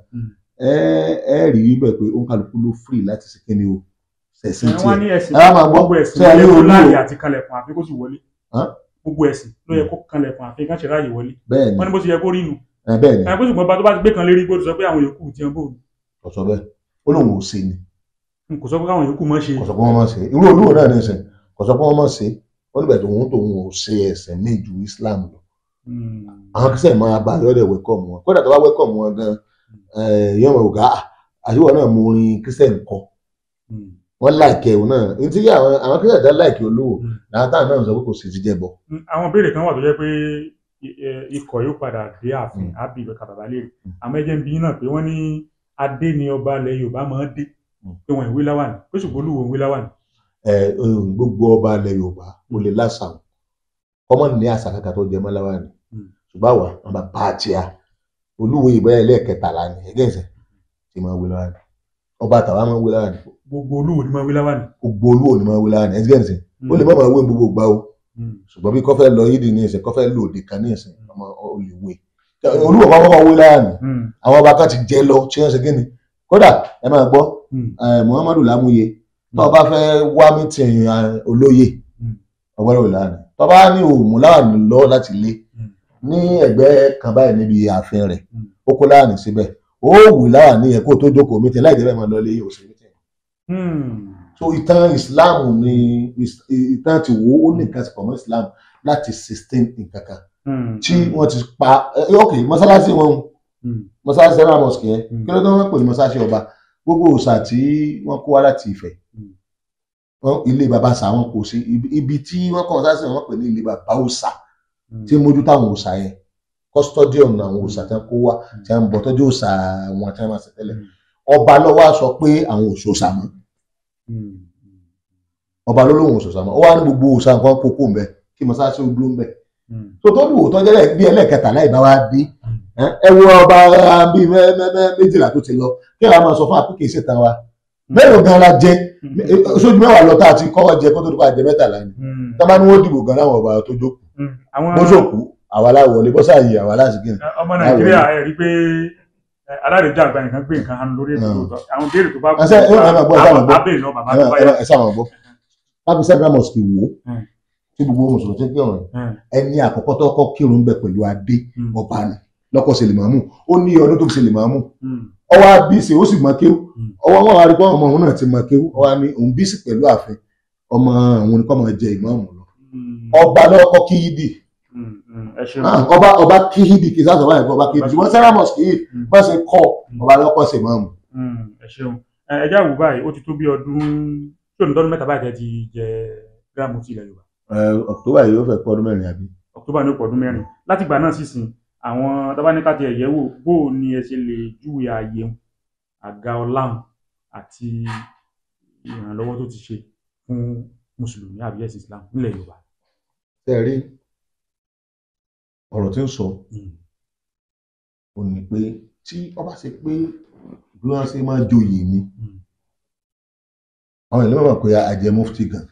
B: ẹ rí i bẹ́ẹ̀ pé ó ń kálukú ló free láti ṣe kíni o ṣẹ̀sìn
A: tiẹ̀. wọ́n ní ẹ̀sìn
B: gbogbo
A: ẹ̀sìn ló yẹ kó láàyè àti kanlẹ̀kùn àfi kó sì wọlé gbogbo ẹ̀sìn ló yẹ kó kanlẹ̀kùn àfi ká ṣe ráàyè wọlé wọ́n ní bó ṣe yẹ kó rí inú.
B: bẹ́ẹ̀ni
A: ẹ̀ bó ṣùgbọ́n bá tó bá ti gbé kan lérí bó ti sọ pé àwọn yòókù ti hàn bò ní.
B: kò sọ bẹ́ẹ̀ ó lóun ò ṣe ni.
A: kò sọ pé káwọn yòókù mọ̀ ṣe.
B: kò sọ pé wọ́n mọ̀ ṣe irú olúwo náà ní ẹsẹ̀ kò sọ pé wọ́n mọ̀ ṣe ó níbẹ̀ tòun ò ṣe ẹ̀sìn ní ju Islam lọ. àwọn kìsẹ̀ máa bá yọ̀dẹ̀ wẹ́kọ̀mù wọn kódà tó bá wẹ́kọ̀mù wọn gan yọ̀mọ̀ ògá àṣìwọ̀ náà mú orin kírísítẹ̀ nǹkan wọ́n láìkẹ́ òun náà ní tí àwọn kírísítẹ̀ dá láìkẹ́ olówó láàtà náà sọ pé kò sì ti jẹ́ bọ̀.
A: àwọn béèrè kan wà tó jẹ́ pé ikọ̀ yóò padà dé ààfin àbí ìbẹ̀ka bàbá lè rí àmọ́ ẹjẹ́ ń bí náà pé wọ́n ní adé ni ọba ilẹ̀ Yorùbá máa ń dé pé wọ́n ìwé láwàní pé ṣùgbọ́n olúwo ìwé láwàní.
B: gbogbo ọba ilẹ̀ Yorùbá ó lè lásà ọmọ ní àṣà kàkà tó jẹ mọ́ láwàní ṣùgbọ́n àwa àwọn bàbá àti à olúwo ìbẹ̀rẹ̀ ẹlẹ́ẹ̀kẹtàlá ni ẹgẹ́ ìṣẹ̀ tí máa wí láwàní ọba àtàwà máa wí láwàní.
A: gbogbo olúwo ni máa wí láwàní.
B: gbogbo olúwo ni máa wí láwàní ẹgẹ́ ìṣẹ̀ ó lè má máa wé gbogbo gbà o ṣùgbọ́n bí kọ́fẹ́ lọ yídì ní ìṣẹ̀ kọ́fẹ́ lò òde kan ní ìṣẹ̀ ọmọ olùwé olúwo bá kọ́kọ́ wí láwàní àwọn ọba kan ti jẹ lọ tí wọ́n ṣe kí ni kódà ẹ máa gbọ́ Muhammadu Lámúyè tó bá fẹ́ wá mítìn olóyè ọgbọ́n wí láwàní tó bá ní òmù láwàní lọ láti lé ní ẹ̀gbẹ́ kan báyìí níbi ààfin rẹ̀ ó kó láwàní síbẹ̀ ó wù láwàní yẹn kó tó jókòó mítìn láì jẹ́ bẹ́ẹ̀ máa lọ lé òsè mítìn. so ìtàn Islam ni ìtàn ti wo ó ní nǹkan ti pọ̀ mọ́ Islam láti sustain nǹkan kan tí wọ́n ti pa ok mọ́sálásí wọn mọ́sálásí Central Mosque yẹn kí ló dé wọ́n pè ní mọ́sálásí ọba gbogbo òòṣà tí wọ́n kó wá láti Ifẹ̀ ilé baba sà wọn kò sí ibi tí wọ́n kọ́ mọ́sálásí wọn pè ní ilé baba òòṣà tí mójútó àwọn òòṣà yẹn custodian àwọn òòṣà tí wọ́n kó wá tí wọ́n bọ̀ tọ́jú òòṣà wọn tí wọ́n máa ṣe tẹ́lẹ̀ ọba lọ́wọ́ sọ pé àwọn òòṣà mọ́ ọba ló lóhùn òòṣà mọ́ ó wá ní gbogbo òòṣà nǹkan kókó mbẹ kí mọ́sálásí ó dúró mbẹ tó tó lù tó jẹ́ bí ẹlẹ́ẹ̀kẹta láì bá wa dé ẹ wo ọba bíi méjìlá tó ti lọ kí ẹ máa sọ fún àpíkè ìṣètàn wa mélòó gan la jẹ sójú mẹ́wàá lọ tá a ti kọ́wọ́ jẹ kó tó dúpọ̀ àjẹ mẹ́tàlá ni tá a bá ní wọ́n dìbò gan láwọn ọba tó jókòó bóṣòkú àwa láwọlé bọ́sàyè àwa láṣìkìn.
A: ọmọ Nàìjíríà ẹ rí i pé alárèéjà àgbà nǹkan gbé nǹkan hàn lórí ètò àwọn béèrè tó bá kú abẹ́ ìlọ bàbá tó bá yẹ.
B: ẹ sáwọn gbọ́ láti Central Mosque wò tí gbogbo mùsùlùmí ti ń kírun ẹni àkọ́kọ́ tó kọ́ kírun bẹ̀ pẹ̀lú adé ọba ni lọ́kọ̀ ṣe lè máa mú ó ní ọdún tó fi ṣe lè máa mú ọwọ́ abíṣe ó sì mọ kéwú ọwọ́ wọn wá rí pé ọmọ òun náà ti mọ kéwú ọwọ́ ni òun bíṣì pẹ̀lú ààfin ọmọ òun ni kọ́ máa jẹ ìmáàmù lọ ọba lọ́kọ́ kí yídì ọba kí yídì kì í sáà sọ̀rọ̀ àìpọ̀ ọba kí yídì ṣùgbọ́n Central Mosque yìí bá ṣe kọ́ ọba lọ́kọ́ ṣe ìmáàmù.
A: ẹ ṣeun ẹjẹ àwù báyìí ó ti tó bí ọdún tí òun tọdún mẹ́ta báyìí ti jẹ Grand Mufti ilẹ̀ Yorùbá.
B: October yìí ó fẹ́ pọ́ ọdún mẹ́rin àbí.
A: October ní ó pọ̀ ọdún mẹ́rin láti ìgbà náà sísìn àwọn tábánikàtì ẹ̀yẹ́wò bó ni ẹ ṣe lè júwe ààyè àga ọláhùn àti ìrànlọ́wọ́ tó ti ṣe fún mùsùlùmí àbí ẹ̀sìn Islam nílẹ̀ Yorùbá.
B: Ṣé ẹ rí ọ̀rọ̀ tí ń sọ ò ní pé tí ọba ṣe pé bí wọ́n ṣe máa joyè ni àwọn ìlú mọ̀ pé àjẹ mufti gan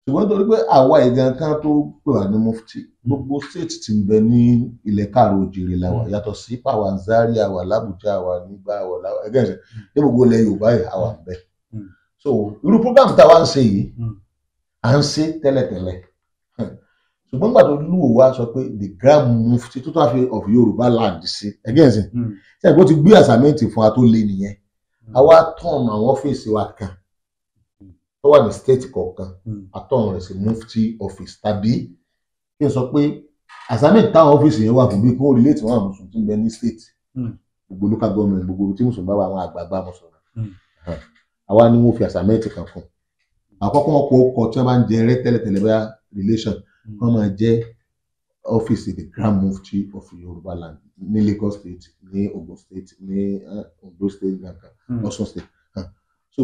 B: ṣùgbọ́n torí pé àwa ìgan kan tó pè wá ní mufti gbogbo state ti ń bẹ ní ilẹ̀ káàró òjìrì làwà yàtọ̀ sí pàwà Zaria àwà l'Abuja àwà nígbà àwà ẹgbẹ́ ìṣẹ́ ní gbogbo ilẹ̀ Yorùbá yìí àwà ń bẹ so irú program tá a wá ń ṣe yìí à ń ṣe tẹ́lẹ̀tẹ́lẹ̀ ṣùgbọ́n nígbà tó lù wá sọ pé the Grand Mufti tó tó fi of Yorùbá land sí ẹgbẹ́ ìṣẹ́ tí ẹ̀gbọ́n ti gbé àsámẹ́ǹtì fún wa tó lé nìyẹn àwa tọ̀nù àwọn ọ́fíìsì wa kan tó wà ní state kọ̀ọ̀kan àtọ̀run rẹ̀ sí mufti office tàbí kí n sọ pé assignment táwọn ọ́fíìsì yẹn wà fún bí kó relate wọn àwọn mùsùlùmí tí ń bẹ ní state gbogbo local government gbogbo tí mùsùlùmí bá wà àwọn àgbààgbà mùsùlùmí àwa ni wọ́n fi assignment kan fún àkọ́kọ́ wọn kó ọkọ̀ tí wọ́n bá ń jẹ rẹ́ tẹ́lẹ̀tẹ́lẹ̀ bá relation wọ́n máa jẹ́ ọ́fíìsì the Grand Mufti of Yorùbá land ní Lagos state ní Ogun state ní Ondo state nǹkan Ọ̀ṣun state so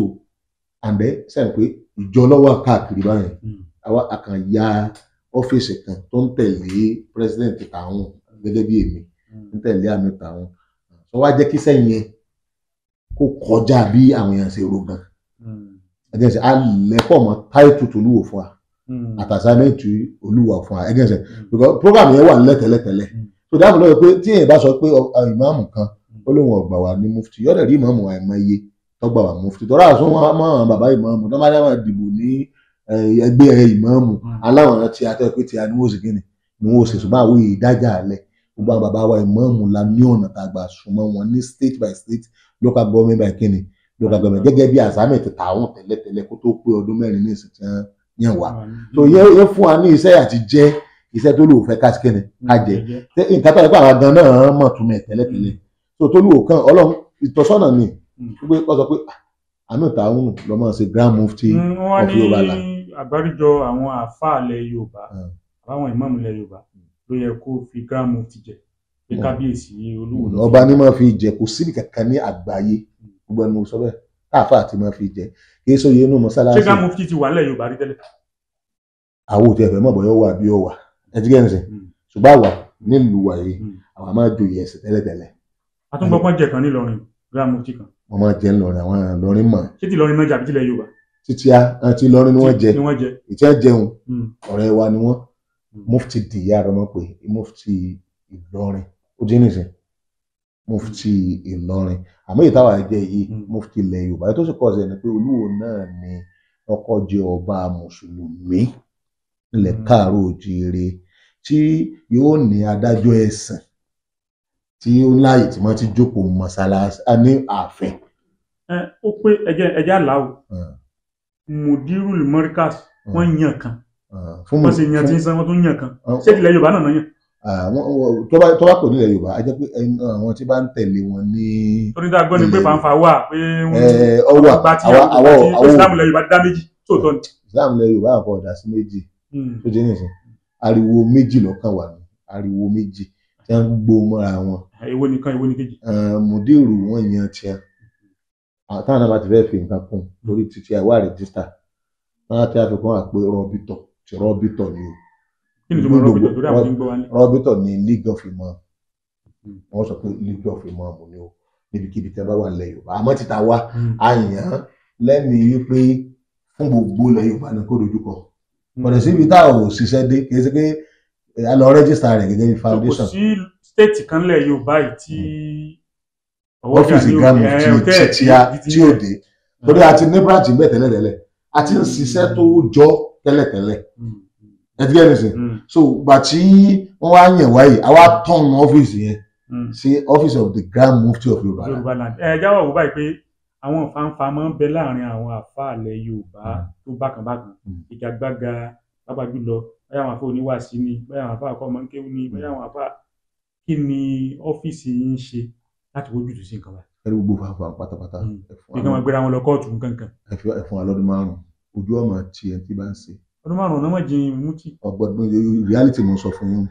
B: and then sẹ́yìn pé ìjọ lọ́wọ́ káàkiri báyìí àwa àkànyà ọ́fíìsì kan tó ń tẹ̀lé president tàwọn gẹ́gẹ́ bí èmi ń tẹ̀lé àmì tàwọn sọ wá jẹ́ kí sẹ́yìn yẹn kó kọjá bí àwọn èèyàn ṣe ro gan ẹgbẹ́ sẹ́ alẹ́pọ̀ mọ́ táìtù tòlúwò fún wa àtàsámẹ́ǹtì olúwa fún wa ẹgbẹ́ sẹ́ because program yẹn wà nílẹ̀ tẹ́lẹ̀tẹ́lẹ̀ so dáàbò lọ́wọ́ pé tí èèyàn bá sọ pé ìmáàmù kan ó lóun ọ̀gbà wà ní mufti yọ̀dẹ̀ rí ìmáàmù àìmọye tọgbà wà mufti tọ́ra àsún wọn mọ́ bàbá ìmáàmù tó máa dáwọn dìbò ní ẹgbẹ́ ìmáàmù aláwọn tí a tẹ́ pé tí a ní wọ́n sì kíni ni wọ́n sì ṣùgbọ́n àwọn ìdájà alẹ́ gbogbo àwọn bàbá wa ìmáàmù la ní ọ̀nà tàgbà súnmọ́ wọn ní state by state local government by kíni local government gẹ́gẹ́ bí assignment tàwọn tẹ́lẹ̀tẹ́lẹ̀ kó tó pé ọdún mẹ́rin ní ìsìn tí wọ́n yàn wá so yẹ fún wa ní iṣẹ́ àti jẹ́ iṣẹ́ tó lò fẹ́ káṣíkẹ́ni ká jẹ́ nǹkan tó yẹ pé àwọn gan náà mọ̀ tún mẹ́ tẹ́lẹ̀tẹ́lẹ̀ so tó lò kàn Ọlọ́run ìtọ́sọ́nà ni pé wọ́n sọ pé àmì ìtàwọn lọ́mọ ṣe Grand Mufti of Yorùbá la.
A: wọ́n ní àgbáríjọ àwọn àáfàá ilẹ̀ Yorùbá àbáwọn ìmáàmù ilẹ̀ Yorùbá ló yẹ kó fi Grand Mufti jẹ pé kábíyèsí Olúwo ló
B: ọba ní máa fi jẹ kò síbi kankan ní àgbáyé gbogbo ẹni mo sọ bẹ́ẹ̀ káàfáà ti máa fi jẹ kí èso yẹn nù mọ́sálásí.
A: ṣé Grand Mufti ti wà nílẹ̀ Yorùbá rí tẹ́lẹ̀.
B: àwọn òtí ẹ̀fẹ̀ mọ̀ bọ́yọ̀ wà bí ó wà ẹtí gẹ́nsìn ṣùgbọ́n àwa nílùú wa yìí àwa máa joyè ẹ̀sìn tẹ́lẹ̀tẹ́lẹ̀.
A: àtúngbọ́pọ́n jẹ kan nílọrin Grand Mufti kan.
B: wọ́n máa jẹ́ ńlọrin àwọn ìlọrin mọ̀.
A: ṣé ti Ìlọrin náà jà bí tilẹ̀ Yorùbá.
B: títí àti ìlọrin ni wọ́n jẹ ìtí à jẹun ọ̀rẹ́ wa ni wọ́n mufti dìyà rẹ mọ̀ pé mufti Ìlọrin ó jẹ́ nìsín mufti Ìlọrin àmọ́ ìtawà jẹ́ yìí mufti ilẹ̀ Yorùbá tó sì kọ́ ọ̀sẹ̀ ni pé Olúwo náà ni ọkọ̀ jẹ́ ọba mùsùlùmí ilẹ̀ káàró òjìire tí yóò ní adájọ́ ẹ̀sìn tí ó láàyè tí wọ́n ti jókòó mọ́sálásí ní ààfin.
A: ó pé ẹjẹ àláwò Mudirul Markaz wọ́n yàn kan wọ́n sì yàn tí ń san wọ́n tún yàn kan ṣé ilẹ̀ Yorùbá náà yàn.
B: tó bá pè nílẹ̀ Yorùbá a jẹ́ pé àwọn tí bá ń tẹ̀lé wọn ní.
A: torí dáa gbọ́ ni pé fanfa wà pé
B: wọ́n
A: gba tí Islam ilẹ̀ Yorùbá dá méjì tóòtọ́ ni.
B: Islam ilẹ̀ Yorùbá àpọ̀ ọ̀dà sí méjì tó jẹ́ nìyẹn ariwo méjì lọ́kàn wà ní ariwo méjì tí wọ́n gbó mọ́ra wọn.
A: èwo nìkan èwo nìkejì.
B: Mudiru wọn yan tiẹ̀ táwọn náà bá ti fẹ́ fi nǹkan kún lórí títí àwa rẹ̀jísítà wọn á ti àfikún àpé rọ́bìtọ̀ tí rọ́bìtọ̀ ni o.
A: kí ni tó mọ rọ́bìtọ̀ lórí àwọn tí ń gbọ́ wá ní.
B: rọ́bìtọ̀ ni league of imam wọ́n sọ pé league of imam ni o níbikíbi tí a bá wà nílẹ̀ Yorùbá àmọ́ títa wá àyàn lẹ́mìí wípé fún gbogbo ilẹ̀ Yorùbá ni kó dojúkọ ọ̀dẹ̀ síbi tá ò ṣiṣẹ́ dé kì í ṣe pé a lọ rẹ́jísítà rẹ̀ gẹ́gẹ́ bí foundation.
A: kò sí stéètì kan nílẹ̀ Yorùbá yìí tí
B: ọ́fíìsì Grand Mufti tí ò dé torí a ti ní branch bẹ́ẹ̀ tẹ́lẹ̀tẹ́lẹ̀ a ti ń ṣiṣẹ́ tó jọ tẹ́lẹ̀tẹ́lẹ̀ ẹtí gẹ́gẹ́ nìsín so gbà tí wọ́n wá yàn wáyé àwa tán ọ́fíìsì yẹn sí office of the Grand Mufti of Yorùbá land.
A: jáwọ́ wò báyìí pé àwọn fanfa máa ń bẹ láàrin àwọn àfáà ilẹ̀ Yorùbá tó bákanbákan ìjàgbága pápá jùlọ báyà àwọn àfáà oníwàásí ni báyà àwọn àfáà akọ́mọ kéwú ni báyà àwọn àfáà kí ni ọ́fíìsì yín ń ṣe láti wójú tó sí nǹkan báyìí.
B: ẹni gbogbo fanfa pátápátá.
A: bí kí wọ́n gbéra wọn lọ kóòtù nǹkan kan.
B: ẹ̀fọn alọ́dún márùn-ún ojú ọmọ tí ẹ ti bá ń ṣe.
A: ọdún márùn-ún náà mọ̀ jìn mutí.
B: ọgbọ́n reality mo sọ fún yín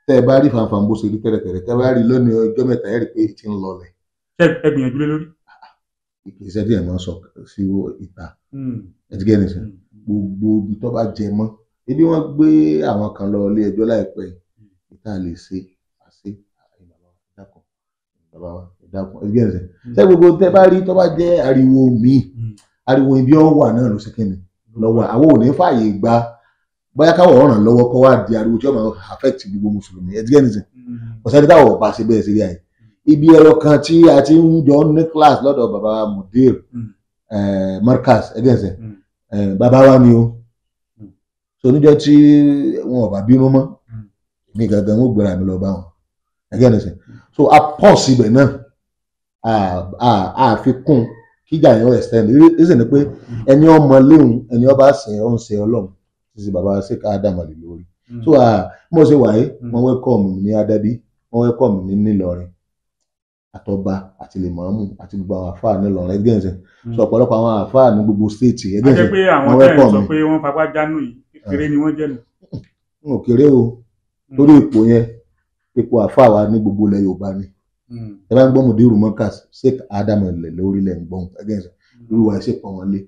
B: tẹ́ ẹ bá rí fanfan bó ṣe rí tẹ́lẹ̀tẹ́lẹ̀ tẹ́ ẹ bá rí lónìí ọjọ́ mẹ́ta ẹ rí pé ti ń lọlẹ̀.
A: ṣé ẹ gbìyànjú lé lórí.
B: ìgbésẹ̀ díẹ̀ máa ń sọ sí ìta ẹ̀dígẹ́ nìṣẹ́ gbogbo ibi tó bá jẹ mọ́ ebi wọ́n gbé àwọn kan lọ ilé ẹjọ́ láìpẹ́ ìta lè ṣe àṣẹ bàbá wa ìdákun ẹ̀dígẹ́ nìṣẹ́ ṣé gbogbo tẹ́ bá rí tó bá jẹ́ ariwo míì ariwo ibi ọ̀ wà náà ló ṣe kí ni lọ́wọ́ àwọn ò ní fààyè gba bóyá káwọ̀ ọ̀ràn lọ́wọ́ kọ́ wá di ariwo tí ó máa affect gbogbo mùsùlùmí ẹ̀dígẹ́ nìṣẹ́ ọ̀sẹ̀ táwọn ọ̀pá ṣe bẹ́ẹ̀ sí rí àyè ibi ẹ̀rọ kan tí a ti ń jọ ní class lọ́dọ̀ bàbá mudir markaz ẹ̀dígẹ́ bàbá wa ni o so níjọ́ tí wọn ò bá bínú mọ́ ní gangan wọn gbéra mi lọ bá wọn ẹgbẹ́ ẹ̀sẹ̀ so a pọ̀ síbẹ̀ náà a fi kún kíjà yẹn extend reason ni pé ẹni ọmọ léwu ẹni ọba sìn ọ́ ń ṣe ọlọ́run títí bàbá ṣe ká ádámà lè lórí so mo ṣe wáyé wọn welcome mi ní Adábí wọn welcome mi ní Ìlọrin àtọba àti lèmọ́mù àti gbogbo àwọn àfáà nílọrin ẹgbẹ́ ẹ̀sẹ̀ so ọ̀pọ̀lọpọ̀ àwọn àfáà ní gbogbo stéètì ẹgbẹ́ ẹ̀sẹ̀
A: wọ́n welcome mi. sọ pé wọ́n fapá jánu yìí kékeré ni wọ́n jẹ́ nù.
B: n ò kéré o torí ipò yẹn ipò àfáà wa ní gbogbo ilẹ̀ Yorùbá ni ẹ bá ń gbọ́ Mudiru Markaz Sheikh Adam ilẹ̀ lórílẹ̀ ń gbọ́n ẹgbẹ́ ẹ̀sẹ̀ olúwa ẹ̀ ṣe pọ̀ wọn lé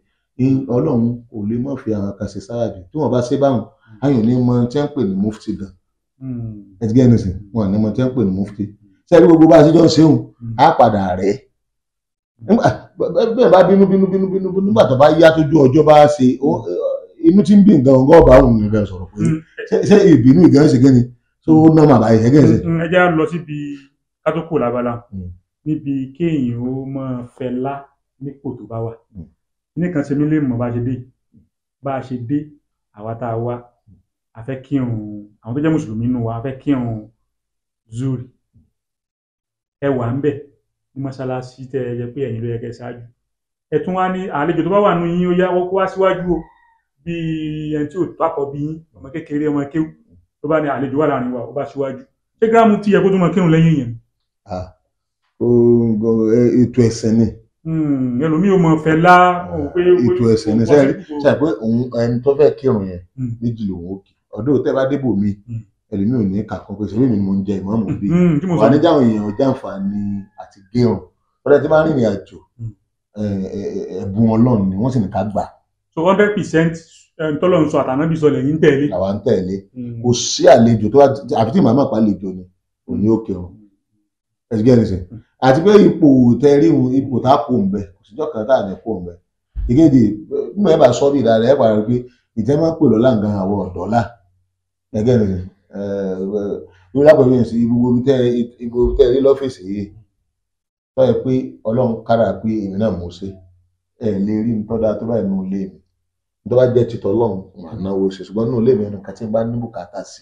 B: Ọlọ́run kò lè má fi àwọn kan ṣe sáàbì tí wọ́n bá ṣe báwọn ayọ̀ ní mọ tí wọ́n pè ní mufti gan ẹgbẹ́ ẹ̀sẹ̀ wọn ní mọ tí wọ́n pè ní mufti sẹ́ẹ̀rí gbogbo bá a ṣe jọ ń ṣeun á padà rẹ̀ bẹ́ẹ̀ bá bínú nígbà tó bá yá tójú ọjọ́ bá ṣe inú tí ń bí nǹkan ọgọ́ ọba òun nìkan sọ̀rọ̀ pé ṣé ìbínú ìgbà ṣe kí ni tó ná màbá yìí ṣẹ́gẹ́ ṣe.
A: ẹ jẹ́ lọ síbi kátókò lábala níbi kéèyàn ó máa fẹ́ lá nípò tó bá wà nìkan ṣe mí lè mọ̀ bá a ṣe dé àwa tá a wá a fẹ́ kírun àwọn tó jẹ́ mùsùlùmí nù wa a fẹ́ kírun zuri ẹ wà ń bẹ̀ ní mọ́ṣáláṣí tẹ́ ẹ yẹ pé ẹ̀yin ló yẹ kẹ́ ṣáájú ẹ tún wá ní àlejò tó bá wà nù yín ó yá wọ́n kó wá síwájú o bí ẹni tí ò tó àkọ́ bí yín ọmọ kékeré ọmọ kéwù tó bá ní àlejò wà láàrin wa ó bá síwájú ṣé gíráàmù tí yẹ kó tún mọ kírun lẹ́yìn yẹn.
B: ètò ẹ̀sìn ni.
A: ẹlòmíì ò mọ̀ fẹ́ lá.
B: ètò ẹ̀sìn ni ṣe pé òun ẹni tó fẹ́ kírun yẹn méjì lòun ó kì ọdún tẹ́ bá débò mi ẹlòmíì ò ní kàkọ́ pé sẹ́yìn mi ni mo ń jẹ ìmọ̀ọ́mù bí wà ní jáwọn èèyàn jàǹfààní àti gérun ọ̀rẹ́ tí máa ń rìnrìn àjò ẹ̀bùn Ọlọ́run ni wọ́n sì ní ká gbà.
A: so 100% tọ́lọ́run sọ àtànábì sọ lẹ́yìn ń tẹ̀lé.
B: àwa ń tẹ̀lé kò sí àlejò tó wá àfi tí màmá pa àlejò ni òní ó kírun ẹ̀sìnkẹ́ ẹ̀sìn sìn àti pé ipò tẹ̀ríhun ipò tá a kó ń bẹ kò síjọ́ kan tá a ní kó ń bẹ ìkéde nínú ẹ̀ bá sọ bí ìdára ẹ̀ pàrọ̀ pé ìtẹ́ máa ń pè lọ́la nǹkan àwọ̀ ọ̀dọ́là ẹ̀gẹ́ ẹ̀sìn ní lápẹ̀lú yẹn sí ibo tẹ́ rí lọ́fíìsì yìí tọ́ ẹ pé Ọlọ́run kára pé èmi náà mú ṣe ẹ̀ lè rí nítọ́dá tó báyìí nínú ilé mi tó bá jẹ́ títọ́ Ọlọ́run mà náwó ṣe ṣùgbọ́n nínú ilé mi ẹnu kan tí ń bá ní bùkátà sí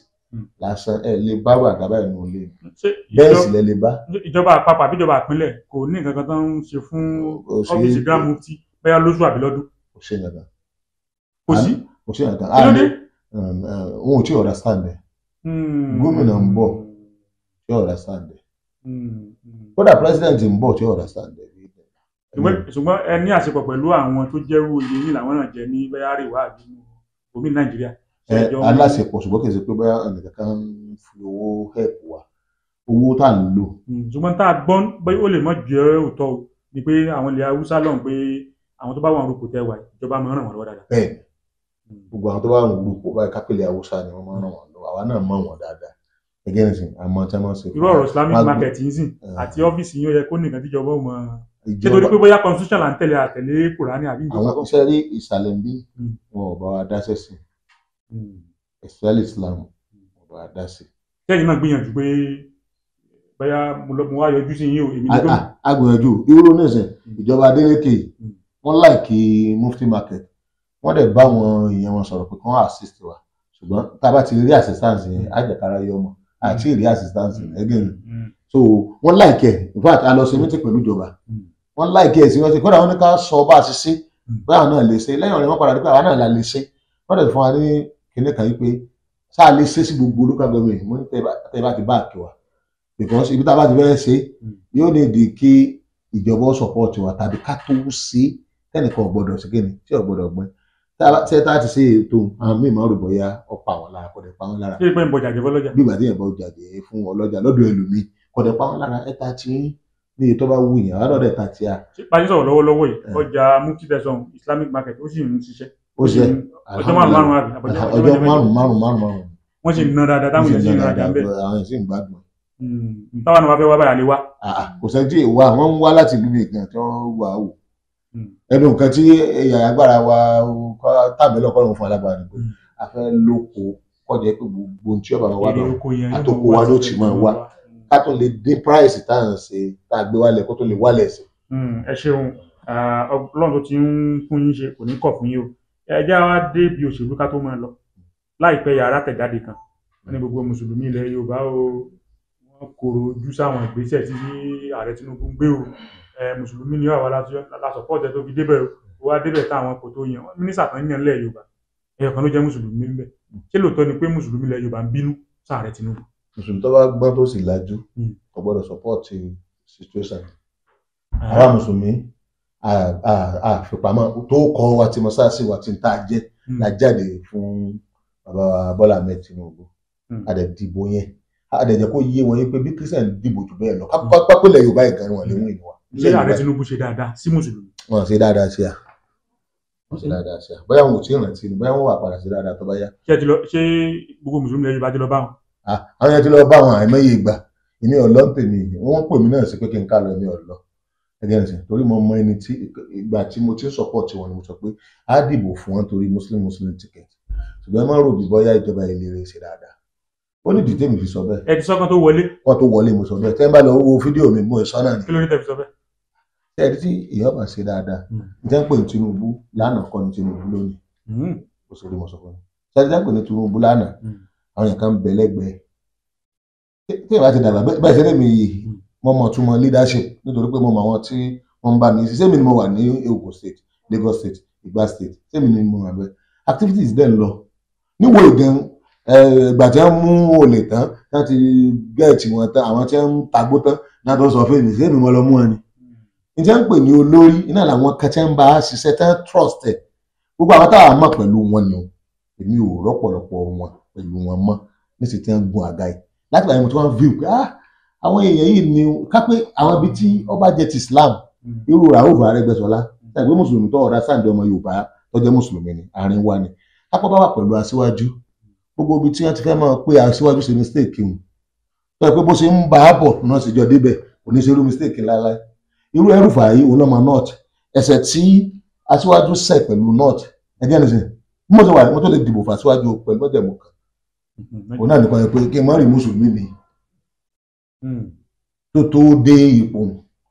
B: lásán ẹ̀ lè bá wà dábàá nínú ilé mi bẹ́ẹ̀ sì lẹ lè bá.
A: ìjọba àpapọ̀ àbí ìjọba ìpínlẹ̀ kò ní nǹkan kan tó ń ṣe fún ọ́fíìsì Grand Mufti bẹ́ẹ̀ lóṣù àbí lọ́dún.
B: kò ṣe nǹkan.
A: kò sí.
B: kò ṣe nǹkan. òun ò tí ì understand ẹ̀ gómìnà ń bọ̀ tí ì understand ẹ̀ kódà president ń bọ̀ tí ì understand ẹ̀.
A: ṣùgbọ́n ẹ ní àṣepọ̀ pẹ̀lú àwọn tó jẹ́rú oyè yìí làwọn náà jẹ ní bẹ́ẹ̀ àríwá àbí omi Nàìjíríà.
B: aláṣepọ̀ ṣùgbọ́n kì í ṣe pé bẹ́ẹ̀ ẹnìkan kan ń fi owó help wa owó tá à ń lò.
A: ṣùgbọ́n tá a gbọ́n bẹ́ẹ̀ ó lè mọ̀ jẹ́ òótọ́ o ni pé àwọn ilẹ̀ Haúsá lọ́hùn pé àwọn tó bá wà ń rúkò tẹ́ wà ìjọba máa ń ràn wọ́n lọ́wọ́ dáadáa.
B: bẹ́ẹ̀ gbogbo àwọn tó bá wà ń rúkò báyìí kápẹ́lẹ̀ Haúsá ni wọ́n máa ń ràn wọ́n lọ́wọ́ àwa náà mọ̀ wọ́n dáadáa gẹ́gẹ́ ní sìn àmọ́ tí wọ́n ṣe.
A: irú ọ̀rọ̀ Islamic market yìí sìn àti ọ́fíìsì yín ó yẹ kó nìkan tíjọba ó mọ ṣé torí pé bóyá constitution là ń tẹ̀lé àtẹ̀lé Kùránì àbí ìjọba.
B: àwọn iṣẹ́ rí ìsàlẹ̀ ń bí wọn ò bá wa dá sẹ́sìn especially Islam wọn ò bá wa dá sí.
A: kẹ́yìn náà gbìyànjú pé bóyá mo wá yọjú sí yín o èmi ní gómìnà.
B: agbìyànjú irú nísìn ìjọba Adeleke wọ́n láìkí Mufti Market wọ́n dẹ̀ bá àwọn èèyàn wọn sọ̀rọ̀ pé kí wọ́n assist wa ṣùgbọ́n tá a bá ti rí assistance yẹn àjẹkára yọ ọmọ àti ìrí assistance yẹn ẹgbẹ́ yẹn so wọ́n láìkẹ́ in fact a lọ sí meeting pẹ̀lú ìjọba wọ́n láìkẹ́ ẹ̀ sí wọ́n ti kódà wọ́n ní ká sọ bá a ti ṣe báyà náà lè ṣe lẹ́yìn ọ̀rẹ́ wọn padà dípẹ́ àwa náà la lè ṣe wọ́n dẹ̀ fún wa ní kinní kan yìí pé sáà lè ṣe sí gbogbo local government mo ní tẹ́ bá ti bá àkè wa because ibi tá a bá ti fẹ́ ṣe yóò ní ìdí kí ìjọba support wa tàbí ká tó ṣe tẹ́nìkan ò gbọ́dọ̀ sí kíni tí ò gbọ́dọ̀ gbọ́n ṣé tá a ti ṣe ètò àwọn míì máa rò bóyá ọ̀pá wọn lára kò dẹ̀ pa wọn lára
A: ṣé ìpín ìbọjà jẹ fọlọ́jà.
B: bí ìgbà tí yẹn bá jàdé fún ọlọ́jà lọ́dọ̀ ẹlòmíì kò dẹ̀ pa wọn lára ẹ̀ta tí ní èyí tó bá wù yẹn àwọn ọ̀dọ̀ ẹ̀ta tí a.
A: ṣé pàṣẹ sọ̀rọ̀ lọ́wọ́lọ́wọ́ yìí ọjà Mufti Tẹ̀sán Islamic market ó sì ń ṣiṣẹ́.
B: ó ṣe
A: ọjọ́ márùn-ún àbí
B: ọjọ́ márùn-ún
A: wọ́n sì ń ná dáadáa táwọn èèyàn sì ń rajà ń bẹ̀.
B: àwọn èèyàn sì ń gbádùn.
A: táwọn náà wá fẹ́ wá báyà lè wá.
B: kò sẹ́ni tí èèwà wọ́n ń wá láti ìlú nìkan tí wọ́n wà wò. ẹnu nǹkan tí agbára wa tàbí lọ́kọ́rùn fún alágbára ni pé a fẹ́ lóko kọjá pé gbogbo ohun tí ọba wa bá àtòkò wa ló ti máa wá ká tó lè dín price tá à ń ṣe tá a gbé wálẹ̀ kó tó lè wálẹ̀ sí.
A: ẹ ṣeun ọlọ́run tó ti ń fún yín ṣe kò ní kọ̀ fún yín o ẹ jẹ́ wá dé bí òṣèlú ká tó máa lọ láìpẹ́ yàrá tẹ̀jáde kan wọ́n ní gbogbo mùsùlùmí ilẹ̀ Yorùbá o wọ́n kòrò ojú sáwọn ìgbésẹ̀ tí ààrẹ Tinubu ń gbé o mùsùlùmí ni wà wá lásọpọ̀tẹ̀ tó fi débẹ̀ o wá débẹ̀ táwọn kò tó yan mínísítà kan yàn lẹ̀ Yorùbá ẹ̀yọ̀ kan ló jẹ́ mùsùlùmí ń bẹ̀ ṣé lóòótọ́ ni pé mùsùlùmí ilẹ̀ Yorùbá ń bínú sáàrẹ Tinubu.
B: mùsùlùmí tó bá gbọ́n tó sì lajú kò gbọ́dọ̀ support situation àwa mùsùlùmí àfipamọ́ tó kọ́ wa tí mọ́sáàsì wa ti ń tà jẹ́ la jáde fún bàbá Bọ́lá Ahmed Tinubu àdẹ̀dìbò yẹn àdẹ̀jẹ̀ kó yé wọn yín pé bí Christian dìbò jù bẹ́ẹ̀ lọ pápẹ́lẹ̀ Yorùbá ìgbà wọn lè mú ìlú wa.
A: ṣé ààrẹ Tinubu ṣe dáadáa sí mùsùlùmí.
B: wọn ṣe dáadáa sí a wọn ṣe dáadáa sí a bóyá wọn ò tí ì rántí ni bóyá wọn wà padà sí dáadáa tó bá yá.
A: ṣé gbogbo mùsùlùmí ilẹ̀ Yorùbá ti lọ bá wọn.
B: àwọn yẹn ti lọ bá wọn àìmọye ìgbà èmi ọ̀lọ́ ń tèmi wọ́n pè mí náà sí pé kí n ká lọ èmi ọ̀lọ́ ẹgbẹ́ ẹ̀sìn torí mo mọ ẹni tí ìgbà tí mo ti ń support wọn ni mo sọ pé á dìbò fún wọn torí muslim ticket ṣùgbọ́n ẹ má rò bí bọ́yá ìjọba ìlérè ṣe dáadáa ó ní dìde mi fi sọ bẹ́ẹ̀.
A: ẹ ti sọ́kàn tó wọlé.
B: wọ́n tó wọlé mo sọ bẹ́ẹ̀ tẹ́ ń bá lọ wo fídíò mi mo sọ náà ni.
A: kí ló ní tẹ́ fi sọ bẹ́ẹ̀.
B: ṣé ẹ tí ìyá ọba ṣe dáadáa jẹ́ ń pè ní Tinubu lánàá kọ́ ní Tinubu lónìí ó sì rí mo sọ fún mi ṣé ẹ jẹ́ ń pè ní Tinubu lánàá àwọn yẹn kan bẹ̀ lẹ́gbẹ̀ẹ́ tí ìwà ti dàgbà bẹ́ẹ̀ ṣe lè mi yìí mo mọ̀ túmọ̀ leadership nítorí pé mo mọ̀ àwọn tí wọ́n ń bá mi ṣiṣẹ́ mi ni mo wà ní Ogun State Lagos State Igba State ṣé mi ni mo wà bẹ́ẹ̀ activities dẹ̀ ń lọ níwò ìgàn ìgbà tí wọ́n mú olè tán láti gẹ̀ẹ́tì wọn tán àwọn tí wọ́n ń tagbó tán náà tó sọ fún mi ṣé mi mo lọ mú wọn ni ìjẹ́ ń pè ní olórí iná làwọn kan tí wọ́n bá ṣiṣẹ́ tán trust ẹ̀ gbogbo àwọn táwọn mọ̀ pẹ̀lú wọn ni o èmi ò rọ́pọ̀lọpọ̀ wọn pẹ̀lú wọn mọ́ níṣẹ́ tí wọ́n gun àga yìí láti báyìí mo ti wọ́n view pé àwọn èèyàn yìí ni kápẹ́ àwọn ibi tí ọba jẹ́ ti Islam irú Rauf Arẹ́gbẹ́ṣọlá tàbí mùsùlùmí tó ọ̀rá sáǹdì ọmọ Yorùbá tó jẹ́ mùsùlùmí ni àárín wa ni kápẹ́ bá wà pẹ̀lú aṣíwájú gbogbo ibi tí wọ́n ti fẹ́ mọ̀ pé aṣíwájú ṣe mistake wọn tó yẹ pé bó ṣe ń bá a bọ̀ náà sì jọ débẹ̀ kò ní ṣe irú mistake láéláé irú El-Rufai olómọ north ẹsẹ̀ tí aṣíwájú ṣẹ̀ pẹ̀lú north ẹgbẹ́ ẹni sìn bí mo ṣe wà mo tó lè dìbò fún aṣíwájú pẹ̀lú mọ́jẹ̀mú kan òun náà nìkan yẹ pé kí n má rí mùsùlùmí mi tó dé ipò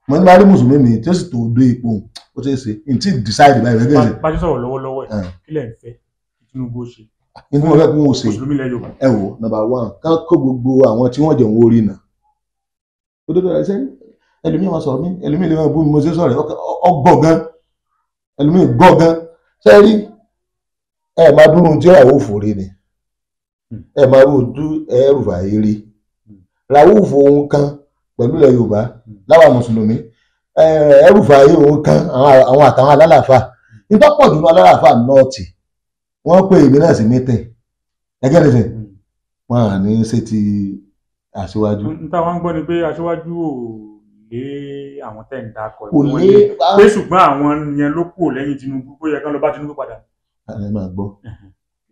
B: mo ní bá rí mùsùlùmí mi tí ó sì tó dé ipò ó ṣe é ṣe n tí decide báyìí ẹgbẹ́ ẹni sìn.
A: bá a ti sọ̀rọ̀ lọ́wọ́lọ́wọ́ ẹ̀ kí lẹ̀ ń fẹ́ Tinubu ṣe.
B: ní tí mo fẹ́ kí wọ́n ṣe
A: mùsùlùmí ilẹ̀ Yorùbá.
B: ẹ wò number one ká kó gbogbo àwọn tí wọ́n jẹun orí náà ó dé bẹ̀rẹ̀ sẹ́yìn ẹlòmíì máa sọ̀rọ̀ mí ẹlòmíì lè máa bú mi mo ṣe sọ̀rọ̀ ọgbọ̀gán ẹlòmíì gbọ̀gán sẹ́rí ẹ máa dúró tí àwọn òfòrè ni ẹ máa rojú El-Rufai rí Rauf ohun kan pẹ̀lú ilẹ̀ Yorùbá láwa mùsùlùmí El-Rufai ohun kan àwọn àtàwọn alálàáfà nítorí pọ̀ jù lọ alálàáfà nọ́ọ̀tì wọ́n pè èmi náà sí mítìn ẹgẹ́ nìsín wọn à ní ṣe ti aṣíwájú.
A: níta wọn ń gbọ́ ni pé aṣíwájú ò lé àwọn tẹ̀ ń dakọ̀
B: kò lé
A: pé ṣùgbọ́n àwọn yẹn ló kù lẹ́yìn Tinubu bó yẹ kán lọ bá Tinubu padà.
B: ẹ máa gbọ́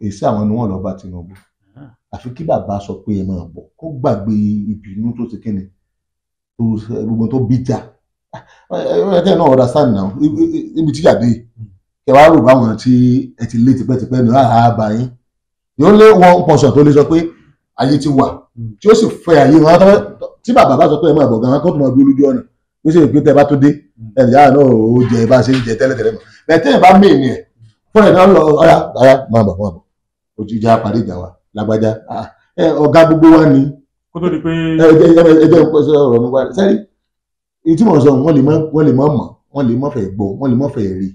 B: èsì àwọn ni wọ́n lọ bá Tinubu àfi kí bàbá sọ pé ẹ máa bọ̀ kó gbàgbé ìbínú tó ti kíni gbogbo tó bíjà ẹ kẹ́ náà understand now ibi tí yàdé kẹ wá rò báwọn tí ẹ ti lé tipẹ́tipẹ́ ní àbá yín yóò lé wọn pọ̀sọ̀ tó lè sọ pé ayé ti wà tí ó sì fẹ́ ayé wọn tí bàbá bá sọ pé ẹ máa bọ̀ gan-an kó tó máa dúró lójú ọ̀nà ó sì pé tẹ bá tó dé ẹnì yàrá náà ó jẹ bá ṣe ń jẹ tẹ́lẹ̀tẹ́lẹ̀ mọ́ bẹ́ẹ̀ tẹ́lẹ̀ bá mí ènìyàn fún ẹ̀ náà lọ ọ̀yà máa bọ̀ ó ti já parí ìjà wa lágbájá ọ̀gá gbogbo wa ni
A: kó tó di pé
B: ẹjẹ́ ìpẹ́sẹ̀ ọ̀rọ̀ mi wá sẹ́rí èyí tí mo sọ wọ́n lè mọ̀ mọ̀ wọ́n lè mọ̀ fẹ́ gbọ́ wọ́n lè mọ̀ fẹ́ rí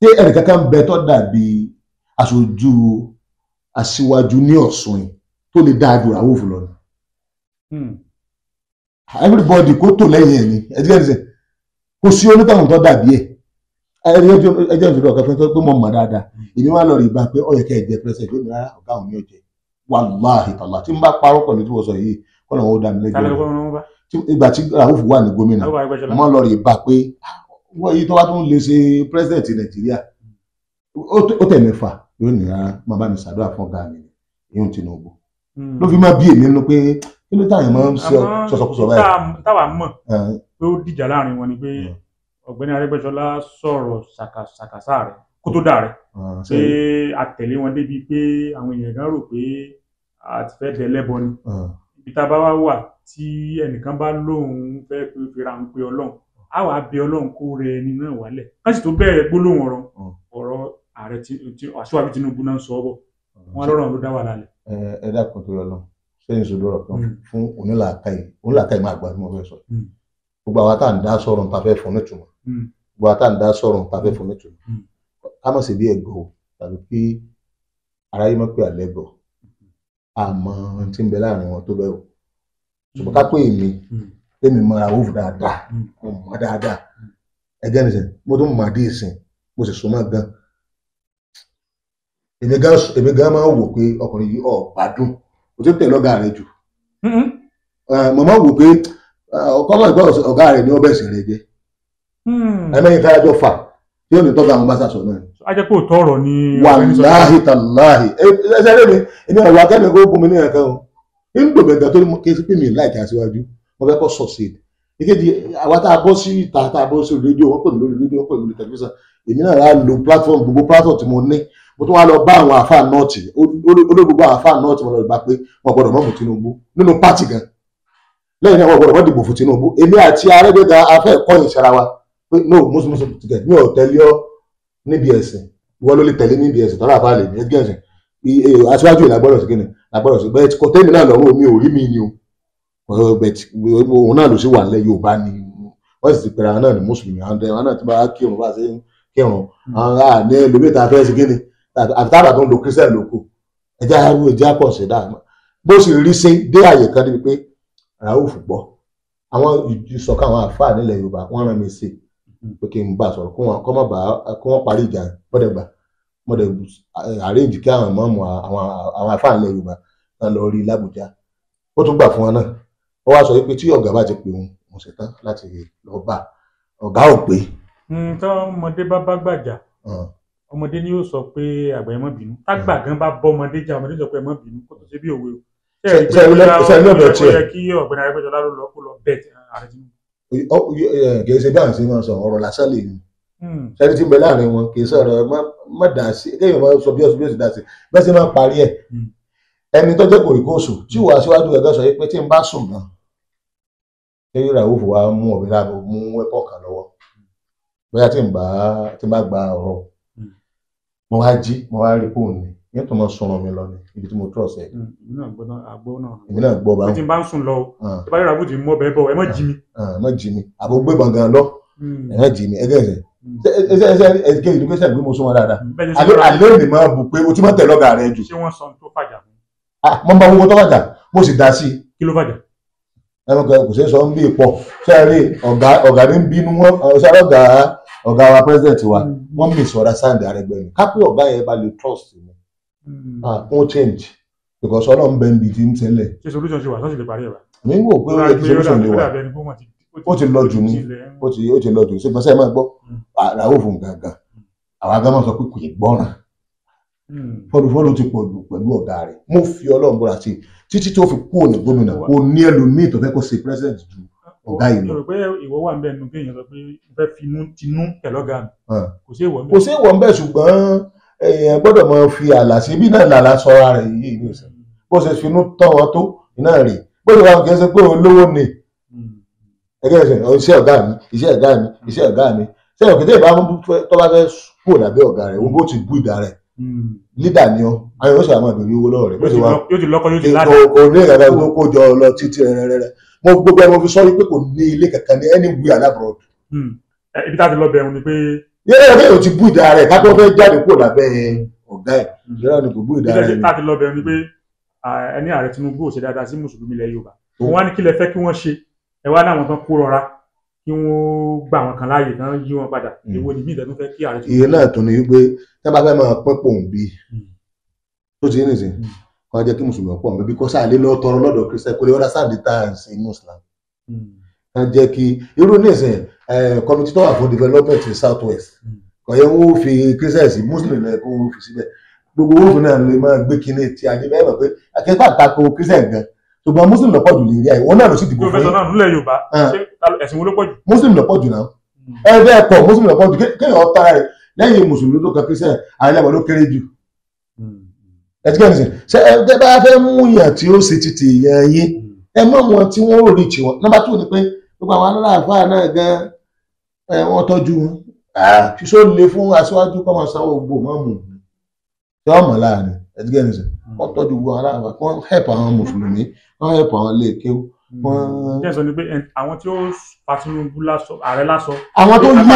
B: tí ẹnìkankan bẹ tó dàbí aṣojú aṣíwájú ní Ọ̀ṣun yìí tó lè dáa ju Rauf lọ ni everybody kó tò lẹ́yìn ẹ̀ ní ẹ̀dígẹ́dẹ́sẹ̀ kò sí onítàwọn tó dàbí ẹ̀ ẹjọ́ ìṣòro ọ̀kan fẹ́ tó pé mo mọ̀ dáadáa èmi wá lọ rí ibà pé ọ̀yẹ̀ kẹ́ ẹ̀ jẹ́ president yóò ní rárá ọ̀gá òun yóò jẹ́ wàláhì tàlá tí n bá parọ́ pẹ̀lú tí mo sọ yìí kọ́ lọ́wọ́ ó dá mi lẹ́jọ́ ìgbà tí Rauf wà ní gómìnà mo lọ rí ibà pé wọ́n yìí tó wá tó ń lè ṣe president Nàìjíríà ó tẹ̀ mẹ́fà yóò ní rárá máa bá mi ṣàdúrà fún ọ̀gá mi ìyún Tinubu ló fi máa bí èmi nínú pé kí ló táyà máa ń sọ̀sọ̀kúsọ̀ báyìí.
A: táwa mọ̀ pé ó dìjà láàrin wọn ni pé ọ̀gbẹ́ni Arẹ́gbẹ́ṣọlá sọ̀rọ̀ ṣàkàṣà rẹ̀ kó tó dà rẹ̀ pé àtẹ̀lé wọn débi pé àwọn èèyàn kan rò pé àti fẹ́ dẹ̀lẹ́bọ ni ibi tá a bá wá wà tí ẹnìkan bá lóun fẹ́ fira ń pe Ọlọ́run á wàá bẹ Ọlọ́run kó rẹ ẹni náà wálẹ̀ ká sì tó bẹ̀rẹ̀ gbólóhùn ọ̀rọ̀ ààrẹ Aṣíwájú Tinubu náà sọ ọ́ wọn lọ́rọ̀ ló dá wà lálẹ́.
B: ẹ dákun tó yọ lọ sẹ́yìn sọdọ ọ̀rọ̀ kan fún onílàákàyè máa gbà bí mo fẹ́ sọ gbogbo àwa tá à ń dá sọ̀rọ̀ nípa fẹ́ fún nítumọ̀ gbogbo àwa tá à ń dá sọ̀rọ̀ nípa fẹ́ fún nítumọ̀ ká má sì bí ẹ̀gọ́ tàbí pé aráyé mọ̀ pé àlẹ́gọ̀ àmọ́ tí ń bẹ láàrin wọn tó bẹ́ẹ̀ o ṣùgbọ́n ká pé èmi mọ Rauf dáadáa mo mọ̀ dáadáa ẹgẹ́ nìsín mo tún mọ̀ àdé ìsìn mo sì súnmọ́ gan èmi gan máa ń wò pé ọkùnrin yìí gbádùn kò tí ń tẹ̀lé ọ̀gá rẹ̀ jù mo máa ń wò pé ọkọ mọ̀ ìgbà ọ̀gá rẹ̀ ní ọbẹ̀ ìsìn rẹ̀ jẹ́ ẹ̀mẹ́yìn káyájọ́ fà tí ó ní tọ́gà àwọn bá sàṣọ náà.
A: a jẹ́ pé òótọ́ ọ̀rọ̀ ni.
B: wàláhì tàláhì ẹsẹ̀ rẹ̀ mi èmi ọ̀rọ̀ akẹ́mi kó gún mi ní ẹ̀kan o ń dò mẹ́ta tó ní kí n sí pé mi láìka Aṣíwájú mo fẹ́ kọ́ succeed ìkejì àwa tá a bọ́ sí ìta tá a bọ́ sí rédíò wọ́n pè mí lórí rédíò wọ́n pè mí lórí tẹlifíṣàn èmi náà á lo gbogbo platform tí mo ní mo tún wá lọ bá àwọn àfáà nọ́ọ̀tì olórí gbogbo àwọn àfáà nọ́ọ̀tì mo lọ bá pé wọn gbọdọ̀ mọ̀ fún Tinubu nínú pátì gan lẹ́yìn náà wọn gbọdọ̀ mọ̀ dìbò fún Tinubu èmi àti Arẹ́gbẹ́ga afẹ́ kọ́yìn sára wa pé no mùsùlùmí ticket mi ò tẹ̀lé ọ níbi ẹ̀sìn ìwọ ló lè tẹ̀lé níbi ẹ̀sìn tọ́lá àfáà lè ní ẹgbẹ́ ẹ̀sìn Aṣíwájú ìlàgbọ́dọ̀ sí kíni làgbọ́dọ̀ sí bẹ́ẹ̀ kò tẹ́mi náà lọ́rùn mi ò rí mi ni o òun náà ló sì wà nílẹ̀ Yorùbá ni wọ́n sì ti pẹ̀lú àwọn náà ní mùsùlùmí àwọn náà ti bá kírun bá ṣe kírun àwọn ní ẹlòmíta fẹ́ sí kíni àti tábà tó ń lo Christian lóko ẹja pọ̀ sí dáa bó sì rí sí dé àyè kan níbi pé Rauf gbọ́ àwọn ìsọ̀kan àwọn àfáà nílẹ̀ Yorùbá wọ́n rán mi sí pé kí n bá sọ̀rọ̀ kó wọ́n parí ìjà mọ́dẹ̀gbà arrange kí àwọn mọ́mù àwọn àfáà nílẹ̀ Yorùbá náà lọ rí l'Àbújá ó tún gbà fún wọn náà ó wá sọ pé tí ọ̀gá bá ti pè òun ṣetán láti lọ bá ọ̀gá ò pé.
A: tọ́mọdé bá gbàjà ọmọdé ni yóò sọ pé àgbà ẹ má bínú tágbà gan bá bọ́ ọmọdé jà ọmọdé sọ pé ẹ má bínú kó tó ṣe bí òwe o.
B: ṣe lọ́dọ̀ tiẹ̀
A: yẹ kí ọ̀gbẹ́ni Arẹ́gbẹ́ṣọlá ló lọ bẹ́ẹ̀ ààrẹ Tinubu.
B: kì í ṣe bí àwọn ṣe máa sọ ọ̀rọ̀ lásán lè ní sẹ́ni tí ń bẹ láàrin wọn kì í sọ̀rọ̀ má dà sí kéèyàn máa sọ bí ọ̀sùn dà sí bẹ́ẹ̀ sì máa parí ẹ̀ ẹni tó jẹ́ kòríkòsù tí wàá síwájú ẹ̀gá sọ pé tí n bá sùn gan ṣé Rauf wa mú ọ̀bẹ láàbò mú wẹ́pọ̀ kan lọ́wọ́ bóyá tí n bá gba ọ̀rọ̀ mo wá jí mo wá rí fóònù mi yẹn tó mọ sọ̀rọ̀ mi lọ ní ibi tí mo trọ̀ sẹ́. èmi náà gbọ́ bá wọn.
A: tí n bá ń sùn lọ o tí bá yọ̀rọ̀ àbújá mọ́ bẹ́ẹ̀ bọ̀ ẹ má jí mi.
B: má jí mi àbò gbé gbọ̀ngàn lọ ẹ má jí mi ẹgẹ́ ẹsẹ̀ ẹ̀kẹ́ ìdúgbẹ́sẹ̀ gbé mo sún wọn dáadáa àlẹ́ mi máa bù pé o ti máa tẹ̀ lọ́gà rẹ jù.
A: ṣé wọ́n sọ tó fàjà fún.
B: mo bá owó tó fàjà mo sì dá sí i.
A: kí ló fàjà.
B: ẹnu kan kò sí sọ ń bí ipò sẹ́ẹ̀rì ọ̀gá ní bínú wọn sáré ọ̀gá wa president wa wọ́n mìsọ̀rọ̀ sáǹdì Arẹ́gbẹ́ mi kápẹ́ ọ̀gá yẹn bá lè trust mi wọ́n change because ọlọ́run bẹ́ẹ̀ ń bi ti ń tẹ́lẹ̀.
A: ṣé solution ṣe wà sọ́sì lè parí ẹ̀ bá.
B: mi ń wò pé ó ti solution lè wà ó ti lọ jù ní ó ti lọ jù sí gbọ́nsẹ̀ máa gbọ́ Rauf gangan àwọn agámọ̀ sọ pé kò yẹ gbọ́ràn fọlùfọlù ti pọ̀ jù pẹ̀lú ọ̀gá rẹ̀ mo fi ọlọ́run búra sí títí tó fi kúrò ní gómìnà kò ní ẹlòmíì tó fẹ́ kó ṣe president ju ọ̀gá yìí lọ.
A: pé ìwọ wà ń bẹ nínú kéèyàn sọ pé fẹ́ tinú tẹ̀lọ́gà mi kò sí ìwọ ń bẹ.
B: kò sí ìwọ ń bẹ ṣùgbọ́n èèyàn gbọ́dọ̀ máa fi àlà sí bí náà làlá sọ́ra rẹ̀ yìí ní ìsìn bó ṣe finú tán wọn tó iná rè bó ṣe wà kí ẹ ṣe pé olówó ni ẹgbẹ́ ẹ̀sìn iṣẹ́ ọ̀gá mi iṣẹ́ ọ̀gá mi iṣẹ́ ọ̀gá mi ṣé òkèdè ìbámu tó bá fẹ́ kúrò lábẹ́ ọ̀gá rẹ̀ òun bó ti bú ìdá rẹ̀ lídà ni ọ àwọn yóò ṣe àwọn ìbèrè owó lọ́wọ́ rẹ̀ bó ṣe wà
A: yóò ti lọ́kọ́ yóò ti ládà
B: kò ní ìrẹ̀lẹ̀ tó kó jọ lọ títí rẹ̀ mo gbogbo ẹ̀ mo fi sọ wípé kò ní ilé kankan ní anywhere abroad.
A: ibi tá a ti lọ bẹ̀rù ni pé.
B: yẹ́n yóò ti bú ìdá rẹ̀ ká tó fẹ́ jáde kúrò lábẹ́ ọ̀gá ẹ̀ yẹ́n ni kò bú ìdá rẹ̀.
A: ibi tá a ti lọ bẹ̀rù ni pé ẹni ààrẹ Tinubu ò ṣe dáadáa sí mùsùlùmí ilẹ̀ Yorùbá òun wá ní kí lẹ fẹ́ kí wọ́n ṣe ẹ wá láwọn tán kó rọra kí wọ́n gbà wọn kan láàyè kán yí wọn padà èwo ni bí ìdẹ́nu fẹ́ kí ààrẹ tó.
B: ìyẹn náà tún ni wípé tí wọ́n bá fẹ́ máa pín pòun bí tó ti ní ìsìn kan jẹ́ kí mùsùlùmí pọ̀ nbí kó sáà lé lọ tọrọ lọ́dọ̀ Christian kó lè ọ̀dà sáà di times in Muslim kan jẹ́ kí irú ní ìsìn committee tó wà fún development in South West kò yẹ wọ́n fi Christian sí Muslim náà kó wọ́n fi síbẹ̀ gbogbo owó fún náà lè máa gbé kinní tí a ní bẹ́ẹ̀ mọ̀ pé akẹ́kọ̀ọ́ àtakò Christian gan ṣùgbọ́n Muslim lọ́pọ̀ jù lè rí àyè wọn náà ló sì dìbò fún yín.
A: Professor náà nílẹ̀ Yorùbá ẹ̀sìn wo ló pọ̀ jù.
B: Muslim lọ́pọ̀ jù náà ẹ bẹ́ẹ̀ pọ̀ Muslim lọ́pọ̀ jù kéèyàn tara rẹ̀ lẹ́yìn Mùsùlùmí tó kan Christian àyẹ̀lẹ́wọ̀ ló kéré jù. ẹ ti kẹ́hìn sí ṣe ẹ bá fẹ́ mú yàn tí ó ṣe títì yàn yín ẹ mọ̀ wọn tí wọ́n ò rí tì wọ́n. Nọ́mbà 2 ni pé gbogbo àwọn aláàfáà náà gan wọ́n tọ́jú wọn ṣíṣó le fún aṣáájú kọ́ máa sanwó gbò mọ́ mù tí wọ́n mọ̀ láàrin ẹ ti kẹ́hìn sí wọ́n tọ́jú gbogbo àwọn aláàfáà wọ́n help àwọn Mùsùlùmí wọ́n help àwọn ilé kéwú.
A: Jẹ́ sọ ni pé àwọn tí ó fa Tinubu lásọ ààrẹ lásọ.
B: Àwọn tó yé mi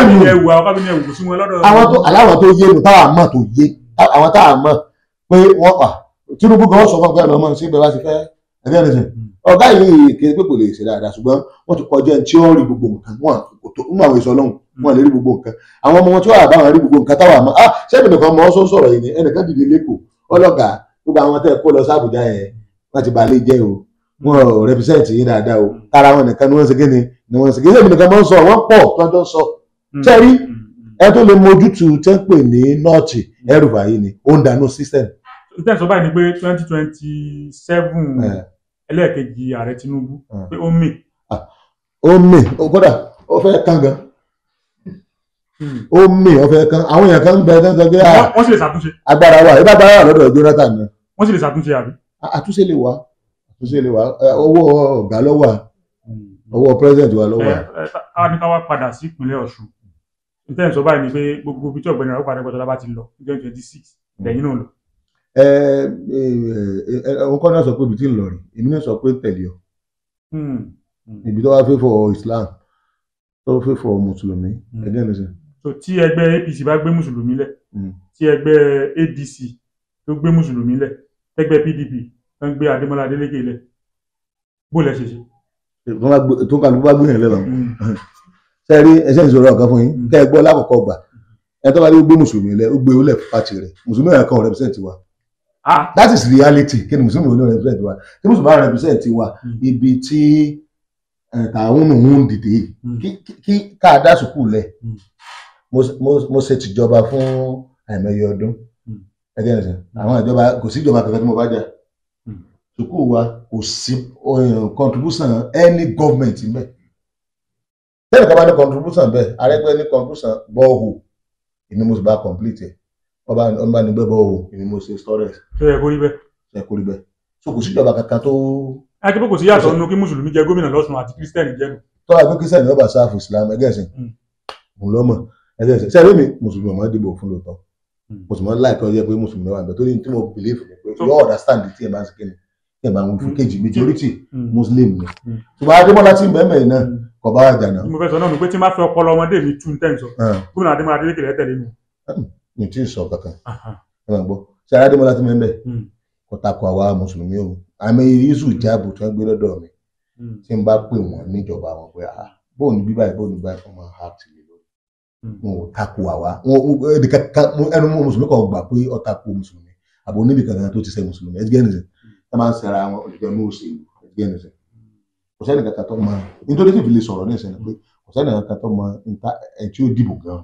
A: àwọn kábínẹ̀ ẹ̀wù kò sí wọn lọ́dọ̀.
B: Aláwọ̀ tó yé mi táwa mọ̀ tó yé àwọn táwa mọ̀ pé wọ́n pa Tinubu gan sọ fún ọgbẹ́ ọmọ sí ibẹ̀ bá ti fẹ́ ẹgbẹ́ ẹni sìn. Ọ̀gá yìí kì í pé kò lè ṣe dáadáa ṣùgbọ́n wọ́n ti kọjá ẹni tí ó rí gbogbo nǹkan wọn kò tó nínú àwọn èso ọlọ́run wọn lè rí gbogbo nǹkan àwọn ọmọ wọn tí wọ́n àbá wọn rí gbogbo nǹkan táwa mọ̀ sẹ́mi nìkan mọ̀ ọ́ sọ̀rọ̀ yìí ni ẹnìkan dìde lẹ́kọ̀ọ́ ọlọ́gà gbogbo àwọn tẹ́ kó lọ sí Àbújá yẹn wọ́n ti balẹ̀ jẹ́ o wọn ò represent yín dáadáa o ara wọn nìkan ni wọ́n ṣe kí ni wọ́n ṣe kí sẹ́mi nìkan mọ̀ ń sọ wọ́n pọ̀ tọ́jọ́ sọ sẹ́rí ẹ tó lè mójútu tẹ́ ń pè ní nọ́ọ̀tì ẹrù báyìí ni ó ń dànù system.
A: ìtẹ̀sọ́ báyìí ni pé 2027 ẹlẹ́ẹ̀kejì ààrẹ Tinubu pé ó mì.
B: ó mì kódà ó fẹ́ kán gan ó mì ó fẹ́ kán àwọn èèyàn kan ń bẹ dandan pé
A: wọ́n sì lè ṣàtúnṣe.
B: agbára wà ìbá agbára wà lọ́dọ̀ Jonathan ni.
A: wọ́n sì lè ṣàtúnṣe àbí.
B: àtúnṣe lè wà owó ọ̀gá ló wà owó president wà ló wà.
A: ká ní ká wá padà sí ìpínlẹ̀ Ọ̀ṣun ìtẹ̀sọ́ báyìí ni pé gbogbo ibi tí ọ̀gbẹ́ni rẹ̀ ó padà gbọ́dọ̀ bá ti lọ 2026 lẹ́yìn náà lọ.
B: òun kọ́ náà sọ pé ibi tí ń lọ rí èmi náà sọ pé tẹ̀lé ọ ibi tó wá fẹ́ fọ Islam tó fẹ́ fọ mùsùlùmí ẹgbẹ́ mi sẹ́.
A: so tí ẹgbẹ́ APC bá gbé mùsùlùmí lẹ̀ tí ẹgbẹ́ ADC tó gbé mùsùlùmí lẹ̀ ẹgbẹ́ PDP tó ń gbé Adémọ́lá Adélékè lẹ̀ bó lẹ ṣe ṣe.
B: tó kàlùkù bá gbé yẹn lẹ́nu sẹ́ẹ̀rí ẹ̀ṣẹ́ ìṣòro ọ̀gá fún yín kẹ́ ẹ gbọ́ lákòókò gbà ẹ tó bá dé gbé mùsùlùmí lẹ̀ ó gbé ó lẹ̀ pàtì rẹ̀ mùsùlùmí rẹ̀ kan represent wa. That is reality kí ni mùsùlùmí ò ní represent wa tí mùsùlùmí bá represent wa ibi tí tàwọn òun dìde kí ká dá sùkúù lẹ̀ mo ṣe tìjọba fún àìmọye ọdún ẹgbẹ́ ẹ̀sìn àwọn ìjọba kò sí ìjọba kankan tí mo bá jà sùkúù wa kò sí contribution any government ń bẹ tẹ́lẹ̀ kan bá ní contribution bẹ́ẹ̀ Arẹ́gbẹ́ ní contribution bọ́ọ̀hù èmi mo sì bá complete ẹ̀ ọba ní gbẹ́ bọ́ọ̀hù èmi mo ṣe storage.
A: ṣé ẹ kó rí bẹ́ẹ̀.
B: ṣe kó rí bẹ́ẹ̀ so kò sí ìjọba kankan tó.
A: ẹ kí pé kò sí yàtọ̀ nínú kí mùsùlùmí jẹ gómìnà lọ́sùn àti kírísítẹ́nì jẹ́nu.
B: tó wà pé kírísítẹ́nì lọ́ba sáfù Islam ẹgbẹ́ ẹ̀sìn mo lọ́mọ ẹgbẹ́ ẹ̀sìn ṣe àbẹ́mi mùsùlùmí ọmọ dìbò fún lóòótọ́ mùsùlùmí láìpẹ́ ọjọ́ pé mùsùlùmí wà níbẹ̀ torí tí mo believe ni pé you understand tí ẹ bá ń sìnkí ni tí ẹ bá ń wí fún kejì majority Muslim ni ṣùgbọ́n Adémọ́lá tí ń bẹ́ẹ̀ mẹ́rin náà kò bá àjà náà.
A: mo fẹ́ sọ náà ni pé tí n bá fẹ́ ọpọlọ ọmọdé mi tún tẹ̀ ń sọ gómìnà Adémọ́lá Adélékè rẹ̀ tẹ̀lé mi.
B: mi tí ì sọ kankan ẹ máa gbọ́ ṣe Adémọ́lá tí mẹ́ẹ̀ kò takò àwa mùsùlùmí o àmì yíṣù ìjáàbù tí wọ́n gbé lọ́dọ̀ mi tí n bá pè wọ́n níjọba wọn pé bóun bí báyìí fún máa ha tì mí lórí wọn ò takò àwa ẹnu mùsùlùmí kan gbà pé ó takò mùsùlùmí àbò níbi kankan tó ti ṣe mùsùlùmí ẹgbẹ́ nìṣẹ́ ẹ máa ń ṣẹra wọn òṣìṣẹ́ ní òṣèlú ẹgbẹ́ nìṣẹ́ kò sẹ́ni kankan tó mọ nítorí tí ìfìlẹ̀ sọ̀rọ̀ ní ìṣẹ̀lẹ̀ pé kò sẹ́ni kankan tó mọ ẹ̀ tí ó dìbò gan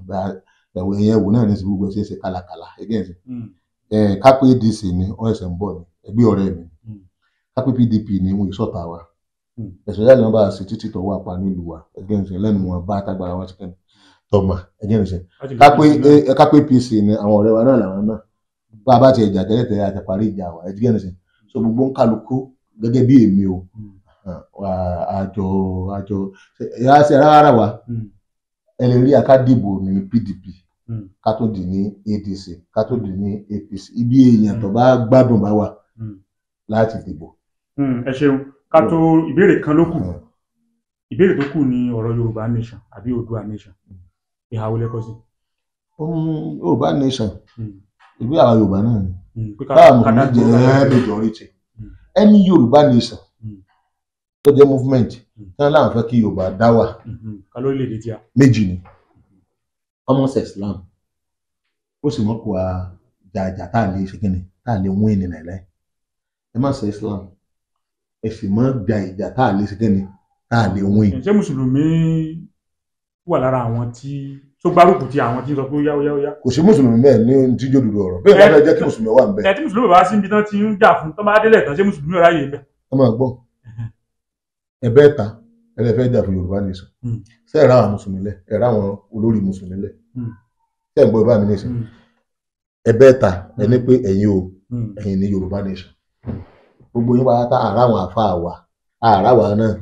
B: ẹ̀wọ̀ ẹ̀yẹ wò náà ní ìṣẹ̀lẹ̀ gbogbo ẹ̀ṣẹ̀ kàlàkàlà ẹgbẹ́ nìṣẹ́ kápẹ́ ADC ni ọ̀ẹ́sẹ̀ ń bọ̀ ni ẹgbẹ́ ọ̀rẹ́ mi kápẹ́ PDP ni wọn ìṣọ̀tà wa ẹ̀sùn yára ni wọ́n bá ṣe títí tó wà pa nílùú wa ẹgbẹ́ nìṣẹ́ lẹ́nu wọn bá tágbára wọn ti kẹ́ni tọ́mà ẹgbẹ́ nìṣẹ́ kápẹ́ APC ni àwọn ọ̀rẹ́ wa náà làwọn náà bá a bá ti ẹ̀jà tẹ́lẹ̀tẹ́lẹ̀ àti parí ìjà wa ẹgbẹ́ nìṣẹ́ so gbogbo ń kálukú gẹ́gẹ́ bí èmi o àjọ ìyá ṣe rárá wa ẹlẹ́rí akádìbò ní PDP ká tó dì ní ADC ká tó dì ní APC ibi èèyàn tó bá gbádùn bá wà láti dìbò.
A: ẹ ṣeun ká tó ìbéèrè kan ló kù ìbéèrè tó kù ní ọ̀rọ̀ Yorùbá nation àbí Oòduà nation ìhà wo lẹ́kọ̀ọ́ sí.
B: Yorùbá nation ìbí àwọn Yorùbá náà ni káwọn mùsùlùmí jẹ́ majority ẹni Yorùbá nation tó jẹ́ movement tí wọ́n láwọn fẹ́ kí Yorùbá dá wà
A: ká lórílẹ̀-èdè tí a.
B: méjì ni ọmọ ṣe Islam ó sì mọ̀ kó a jàjà tá a lè ṣe kíni tá a lè wọ́n ènìyàn nàìjíríà ẹ má ṣe Islam ẹ sì mọ̀ jà ìjà tá a lè ṣe kíni tá a lè wọ́n ènìyàn.
A: ṣé mùsùlùmí wà lára àwọn tí tó gbárùkù ti àwọn tí ń sọ pé ó yá.
B: kò sí mùsùlùmí bẹ́ẹ̀ ní tí yóò dúró ọ̀rọ̀ bẹ́ẹ̀ bá jẹ́ kí mùsùlùmí wà ń bẹ̀.
A: ẹ tí mùsùlùmí bá sí ibi tán ti ń jà fún tán bá délẹ̀ tán ṣé mùsùlùmí ọ̀rá yìí ń bẹ̀.
B: ẹ máa gbọ́ ẹ̀bẹ̀ ta ẹlẹ́fẹ́ jà fún Yorùbá nation ṣé ẹ̀rá àwọn mùsùlùmí lẹ̀ ẹ̀rá àwọn olórí mùsùlùmí lẹ̀ ṣé ẹ̀ ń gbọ́ Yorùbá mi nation ẹ̀bẹ̀ ta ẹni pé ẹ̀yin ní Yorùbá nation gbogbo yín pátá àrà àwọn àfa àwà àrà wa náà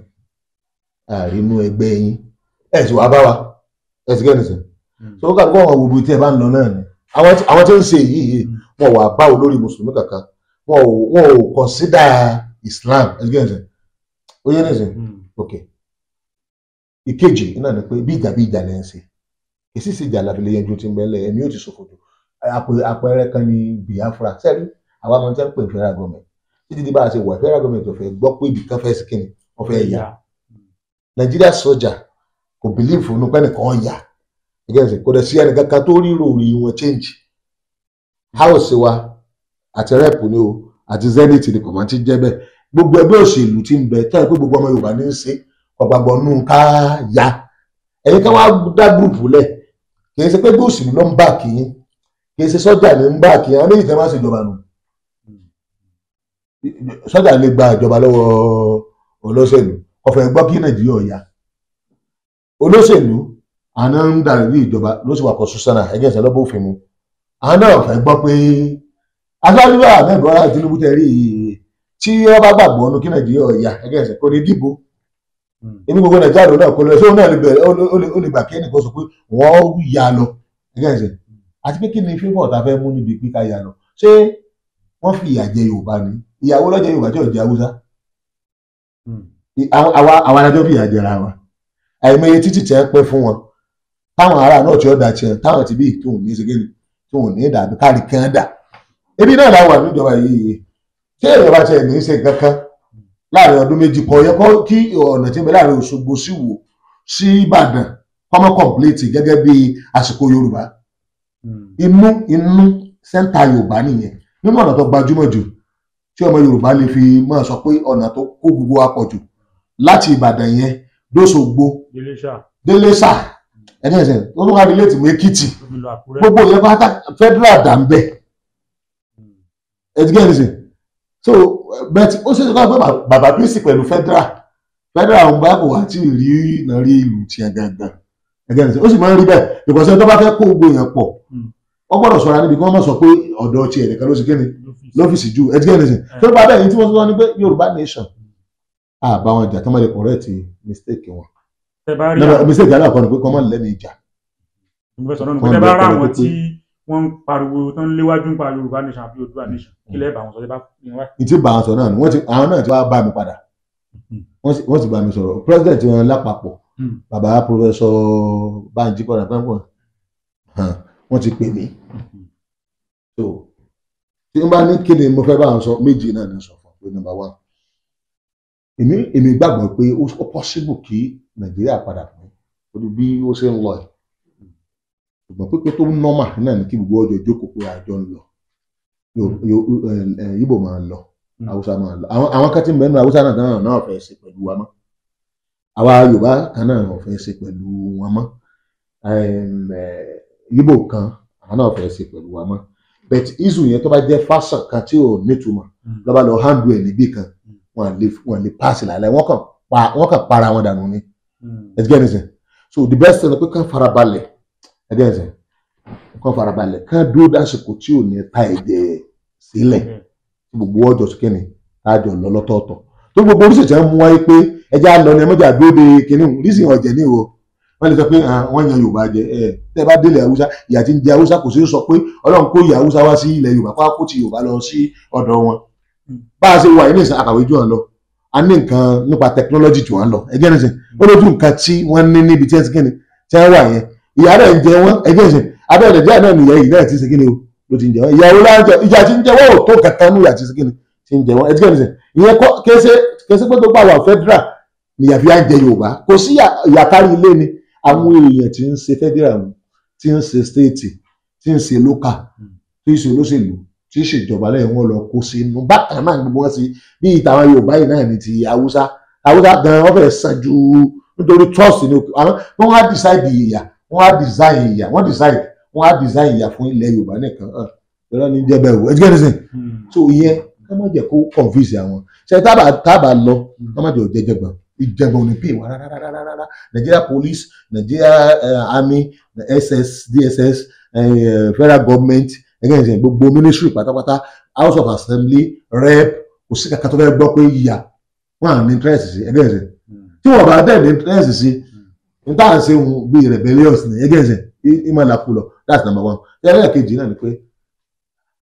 B: àrínú ẹgbẹ́ yín ẹ̀ sì wá bá wa ẹ̀ sì kẹ́ni sìn so ó kàkọ́ àwọn gbogbo tí ẹ bá ń lọ náà ni àwọn tí ń ṣe yìí wọn wà bá olórí mùsùlùmí kankan wọn ò consider Islam ẹ̀ sì kẹ́ni sìn ó yẹ ní sìn ok ìkejì náà ni pé bí ìjà lẹ́ ń ṣe èsì sì ìjà làbílẹ̀ yẹn ju ti ń bẹ́lẹ̀ ẹ̀mí ò ti ṣòfò jù àpẹẹrẹ kan ní Biafra sẹ́rí àwa máa ń tẹ́ ń pè federal government títí di bá a ṣe wà federal government ò fẹ́ gbọ́ pé ibì kan fẹ́ sí kíni wọ́n fẹ́ yà Nigeria soldier kò believe fún un pé nìkan yà ẹgbẹ́ kò dẹ̀ sí ẹnì kankan tó rí ròrí wọn change house wa àti rep ni o àti zenith ni kò máa ti jẹ́ bẹ́ẹ̀ gbogbo ẹgbẹ́ òṣèlú tí ń bẹ tẹ́ ẹ pé gbogbo ọmọ Yorùbá ní í ṣe ọ̀gbàgbọ́ nù ká ya ẹ̀yin ká wá dá gúrùpù lẹ̀ kì í ṣe pé bí òṣèlú ló ń bá kì í kì í ṣe sọ́jà ní ń bá kì í àwọn méjì tẹ́ máa ń ṣèjọba nù sọ́jà lè gba ìjọba lọ́wọ́ olóṣèlú ọ̀fẹ́ gbọ́ kí Nàìjíríà ọ̀yà olóṣèlú àná ń darí ní ìjọba ló sì wà kọ́ sùsánà ẹgbẹ́ ìṣẹ́ lọ́bọ̀ òfin mu àwọn náà ọ̀fẹ́ gbọ́ pé aṣáájú Ahmed Bola Tinubu tẹ̀ rí tí wọ́n bá gbàgbọ́ ọ̀nù kí Nàìjíríà ọ̀yà ẹgbẹ́ ìṣẹ́ kò ní dìbò èmi gbogbo Nàìjíríà náà kò lọ sí òun náà lè bẹ̀rẹ̀ ó lè gbà kí ẹnìkan sọ pé wọ́n yà lọ ẹgbẹ́ ìṣẹ́ àti pé kí ni fífọ̀ tá a fẹ́ mú níbi pípa yà lọ ṣé wọ́n fi ìyà jẹ Yorùbá ni ìyàwó lọ́jọ́ Yorùbá tí ò jẹ́ Haúsá àwọn adájọ́ fi ìyà jẹra wa àìmọye títì tẹ́ pẹ́ fún wọn táwọn ará náà tí ó da tiẹ̀ táwọn ti bí tóun ní segin tóun ní dàbí káàrí kan dà ebi náà làwọn àmì ìjọba yìí ṣé ìjọba tiẹ̀ ní í ṣe kankan láàrin ọdún méjì kan yẹ kí ọ̀nà tí ń bẹ láàrin Òṣogbo sí Ìwó sí Ìbàdàn kọ́mọ́ kọ̀m̀pléètì gẹ́gẹ́ bí àsìkò Yorùbá inú sẹ́ńtà Yorùbá nìyẹn nínú ọ̀nà tó gbajúmọ̀ jù tí ọmọ Yorùbá lè fi máa sọ pé ọ̀nà tó kó gbogbo apọ̀jù láti Ìbàdàn yẹn dóṣogbo délésà ẹ̀ẹ́dẹ́sẹ̀ ó tún wá rí létí mú Èkìtì gbogbo yẹn bá federal dà ń bẹ̀ ẹ̀ẹ́dẹ́sẹ̀ so bẹ́ẹ̀ ó ṣe é sọ pé bàbá bíìsì pẹ̀lú federal ń bá kò wá tí ì rí ìnárí ìlú tiẹ̀ gangan ẹ̀ẹ́dẹ́sẹ̀ ó sì máa ń rí bẹ́ẹ̀ ìkọ̀sẹ́ tó bá fẹ́ kó gbogbo yẹn pọ̀ wọ́n gbọ́dọ̀ ṣọ́ra níbi kí wọ́n má sọ pé ọ̀dọ̀ tiẹ̀ nìkan ló ṣe kéde lọ́fíìsì ju ẹ̀ẹ́dẹ́sẹ̀ tó bá bẹ́ẹ̀ yìí tí wọ́n sọ ní pé Yorùbá nation àbá wọn jà tó máa lè correct mistake wọn mistake aláàkọ́ ni pé kọ́ máa lẹ́nu ìjà.
A: ìgbésẹ̀ bá rà wọ́n tí wọ́n ń pariwo tó ń léwájú ń pa Yorùbá nation àbí Oòduà nation kí lẹ́ẹ̀ bá wọn sọ
B: ìtì bá wọn sọ náà ni àwọn náà ti wá bá mi padà wọ́n sì bá mi sọ̀rọ̀ president wọn lápapọ̀ bàbá professor Banji kọ́ra pẹ́ńpọ̀ wọ́n ti pè mí so tí wọ́n bá ní kí ni mo fẹ́ bá wọn sọ méjì náà ní sọ fún pé number one èmi gbàgbọ́ pé ó possible kí Nàìjíríà padà fún orí bí ó ṣe ń lọ ẹ̀ ṣùgbọ́n pípé tó nọ́mà náà ní kí gbogbo ọjọ́ jókòó pé àjọ ń lọ Ìgbò máa ń lọ Haúsá máa ń lọ àwọn kan tí mẹ́nu Haúsá náà fẹ́ ṣe pẹ̀lú wa mọ́ àwa Yorùbá kan náà fẹ́ ṣe pẹ̀lú wọn mọ́ Ìgbò kan àwọn náà fẹ́ ṣe pẹ̀lú wa mọ́ but isu yẹn tó bá jẹ́ fashion kan tí ò nítumọ̀ lọ́ba lọ handle ẹ̀ níbì kan wọn lè pass lálẹ́ wọ́n kàn para wọn dànù ni ẹ̀dígẹ́ nìsín so the best thing ni pé kàn farabalẹ̀ ẹ̀dígẹ́ nìsín kàn farabalẹ̀ kàn dúró dásìkò tí ò ní ta ẹ̀jẹ̀ sílẹ̀ gbogbo ọjọ́ sókèní láàjọ lọ lọ́tọ̀ọ̀tọ̀ tó gbogbo oríṣiríṣi ń mú wáyé pé ẹja lọ ní ẹmọ́jà dúró de kinní rísì ọ̀jẹ̀ ní o wọ́n lè sọ pé wọ́n yan Yorùbá jẹ tẹ́ bá délé Haúsá ìyà tí ń jẹ Haúsá kò sí sọ pé Ọlọ́run kó ìyà Haúsá wá sí ilẹ̀ Yorùbá kó ti Yorùbá lọ sí ọ̀dọ̀ wọn bá a ṣe wà ní ìsìn àkàwé jù wọn lọ a ní nǹkan nípa technology jù wọn lọ ẹgbẹ́ nìsín ó lójú nǹkan tí wọ́n ní níbi tí wọ́n wà yẹn ìyá rẹ̀ ń jẹ wọ́n ẹgbẹ́ nìsín abẹ́rẹ́ díẹ̀ náà nìyẹn yìí náà ti ṣe kí ni o ló ti ń jẹ wọ́n ìyàwó láńjọ ìjà tí ń jẹ wọ́n ò tó kankan ní ìyà tí ṣe kí ni ti ń jẹ wọ́n ẹgbẹ́ nìsín ìyẹn kése pé tó bá wà federal nìyà fi à ń jẹ Yorùbá kò sí ìyàkárí ilé ni àwọn èèyàn tí ń ṣe federal tí ń ṣe state tí ń ṣe local tí ń ṣe olóṣèlú tí ń ṣèjọba lẹ́yìn wọn lọ kó sínú bákan náà gbogbo wọn sí bí ìtàwọn Yorùbá yìí náà ní ti Haúsá gan wọn fẹ́ẹ́ san ju nítorí trust ni wọn á decide ìyà wọn á design ìyà wọn á design ìyà fún ilẹ̀ Yorùbá nìkan ìrọ ní jẹbẹ o ẹgbẹ́ nísìn so ìyẹn ká má jẹ́ kó confuse àwọn ṣe tábà lọ ká má jẹ́ òjẹjẹgbọn ìjẹgbọn ò ní pè wá rárá Nigeria Police Nigeria Army SS DSS federal government ẹgbẹ́ nísìn gbogbo ministry pátápátá House of Assembly rep kò sí kankan tó fẹ́ gbọ́ pé ìyà wọn à ní interest sí ẹgbẹ́ nísìn tí wọn bá dẹ̀ ní interest sí n táà ń ṣe bí rebellious ní ẹgbẹ́ nísìn ìmọ̀ làkú lọ that's number one ẹgbẹ́ kejì náà ni pé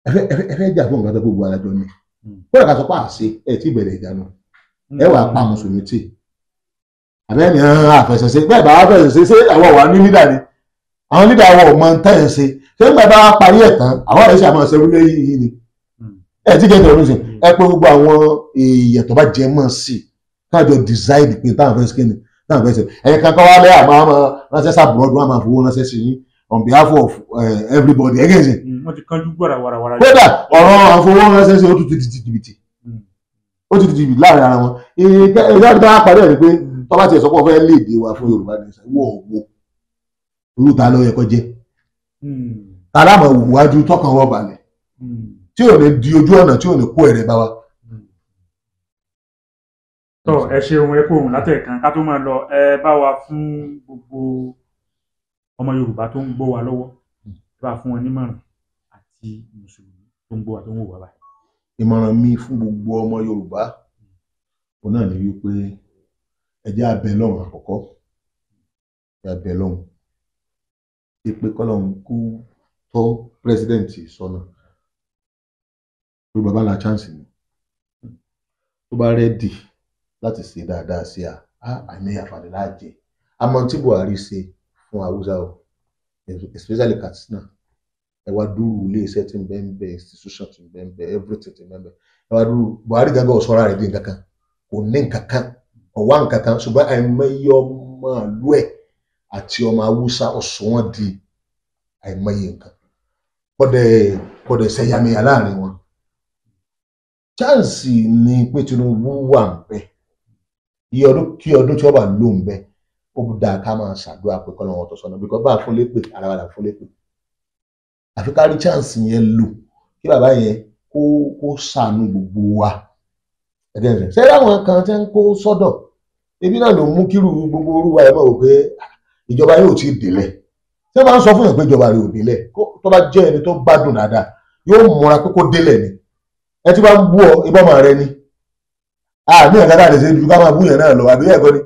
B: ẹ fẹ́ jà fún nǹkan tó gbogbo alájọ ni kódà ká sọ pé àṣẹ ẹ tí bẹ̀rẹ̀ ìjánu ẹ wà pa mùsùlùmí tì àbẹ́ni àfẹsẹ̀ṣe bẹ́ẹ̀ bá wà fẹsẹ̀ṣe ṣé àwọn wà ní lídà ni àwọn lídà àwọn ò mọ tẹ́ ẹ̀ ṣe ṣé nígbà bá wà parí ẹ̀ tán àwọn ẹ̀ṣẹ̀ àmọ́ ṣe wílé yìí ni ẹ tí kẹ́kẹ́ ọ̀run ṣe ẹ pé gbogbo àwọn èèyàn tó bá jẹ mọ́ sí káàjọ decide pé táwọn fẹ́ ṣe táwọn fẹ́ ṣe ẹ̀yìn kankan wá lẹ́ àmọ́ ránṣẹ́ sábúrọ́dù wọn máa fowó ránṣẹ́ sí yín on behalf of everybody again ṣe.
A: wọ́n ti kánjú gbọ́dọ̀ warawara.
B: kódà ọ̀rọ̀ àfọwọ́ránṣẹ́ sí ó tún ti di jìbìtì ó ti di jìbìtì láàrin ara wọn ìyá àti bá parí ẹ̀ ni pé tó bá tiẹ̀ sọ pé wọ́n fẹ́ léde wa fún Yorùbá nìṣẹ́ wọ́n irú ta ló yẹ kó jẹ́ ta láàmú wájú tọkàn wọ́n balẹ̀ tí ò ní di ojú ọ̀nà tí ò ní kó ẹ̀rẹ̀ bá wa.
A: tó ẹ ṣeun ẹ kó òun látẹ̀kan ká tó máa lọ ẹ bá wa fún gbogbo ọmọ Yorùbá tó ń gbọ́ wa lọ́wọ́ bá fún wọn nímọ̀ràn àti mùsùlùmí tó ń gbọ́ wa tó ń wò wá báyìí.
B: ìmọ̀ràn mi fún gbogbo ọmọ Yorùbá òun náà ni wípé ẹ jẹ́ abẹ lọ́hùn àkọ́kọ́ ẹ abẹ lọ́hùn pé kọ́lọ́hùn kú tọ́ pírẹsidẹ́ǹtì sọ́nà Yorùbá bá la chance ni tó bá rẹ́dì láti ṣe dáadáa sí àmì àǹfààní láàjẹ àmọ́ tí Buhari ṣe fún Haúsá o especially Katsina ẹ wá dúró ilé iṣẹ́ tí ń bẹ ń bẹ institution tí ń bẹ ń bẹ everything tí ń bẹ ń bẹ ẹ wá dúró Buhari gángan ọ̀ṣọ́ra rẹ̀ dé nǹkan kan kò ní nǹkan kan ọ̀wá nǹkan kan ṣùgbọ́n àìmọye ọmọ ìlú ẹ̀ àti ọmọ Haúsá ọ̀ṣọ́ wọn di àìmọye nǹkan kọ́dẹ̀ ṣẹ̀yàmẹ̀yà láàrin wọn chance ni pé Tinubu wà ń bẹ kí ọdún tí wọ́n bá lò ń bẹ ó dáa ká máa ṣàdúrà pé kọ́ lọ́wọ́ tó sọnà bí kò bá fún lépè ara wa là fún lépè àfi ká rí chance yẹn lò kí bàbá yẹn kó ṣàánú gbogbo wa ṣé láwọn kan tí ń kó sọ́dọ̀ ebi náà ló mú kírù gbogbo orúwa ẹ̀ mọ̀ wò pé ìjọba yóò ti délẹ̀ tí wọ́n bá ń sọ fún yàn pé ìjọba rẹ̀ ò délẹ̀ tó bá jẹ́ ẹni tó gbádùn dáadáa yóò múra pé kó délẹ̀ ni ẹ ti bá ń bú ọ ìbọn mọ̀ rẹ ni àmì ẹ̀ka dáadé ṣe ju ká máa bú yẹn náà lọ àbí ẹ̀kọ́ ni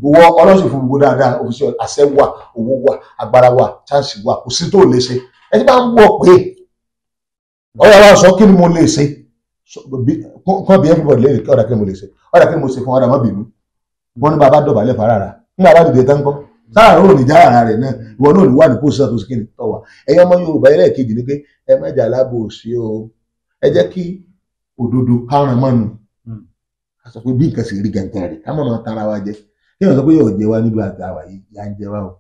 B: ìwọ ọlọ́sìn fún gbogbo dáadáa òfìsẹ́ àṣẹ wà owó wà agbára wà chance wà kò sí tó lè ṣe ẹ ti bá ń bú ọ pé ọyọ wa sọ kí ni mo lè ṣe kọ́ bí everybody lè kí ọ̀dà kí ni mo lè ṣe ọ̀dà kí ni mo ṣe fún ọ̀dà má bínú wọn ní bàbá dọ̀bálẹ̀ fara nígbà bá dìde tán kọ́ sáà rò ní jára rẹ̀ náà ìwọ náà ní wà ní pósítà tó sì kí ni tọ́wà ẹ̀yin ọmọ Yorùbá ẹlẹ́ẹ̀kejì ni pé ẹ má jà lábòsí o ẹ jẹ́ kí òdodo kárùn mọ́nu a sọ pé bí nǹkan sì rí gàǹtà rẹ̀ ká má máa tara wa jẹ kí wọ́n sọ pé yóò jẹ wá níbi àwa yìí yà ń jẹ wá o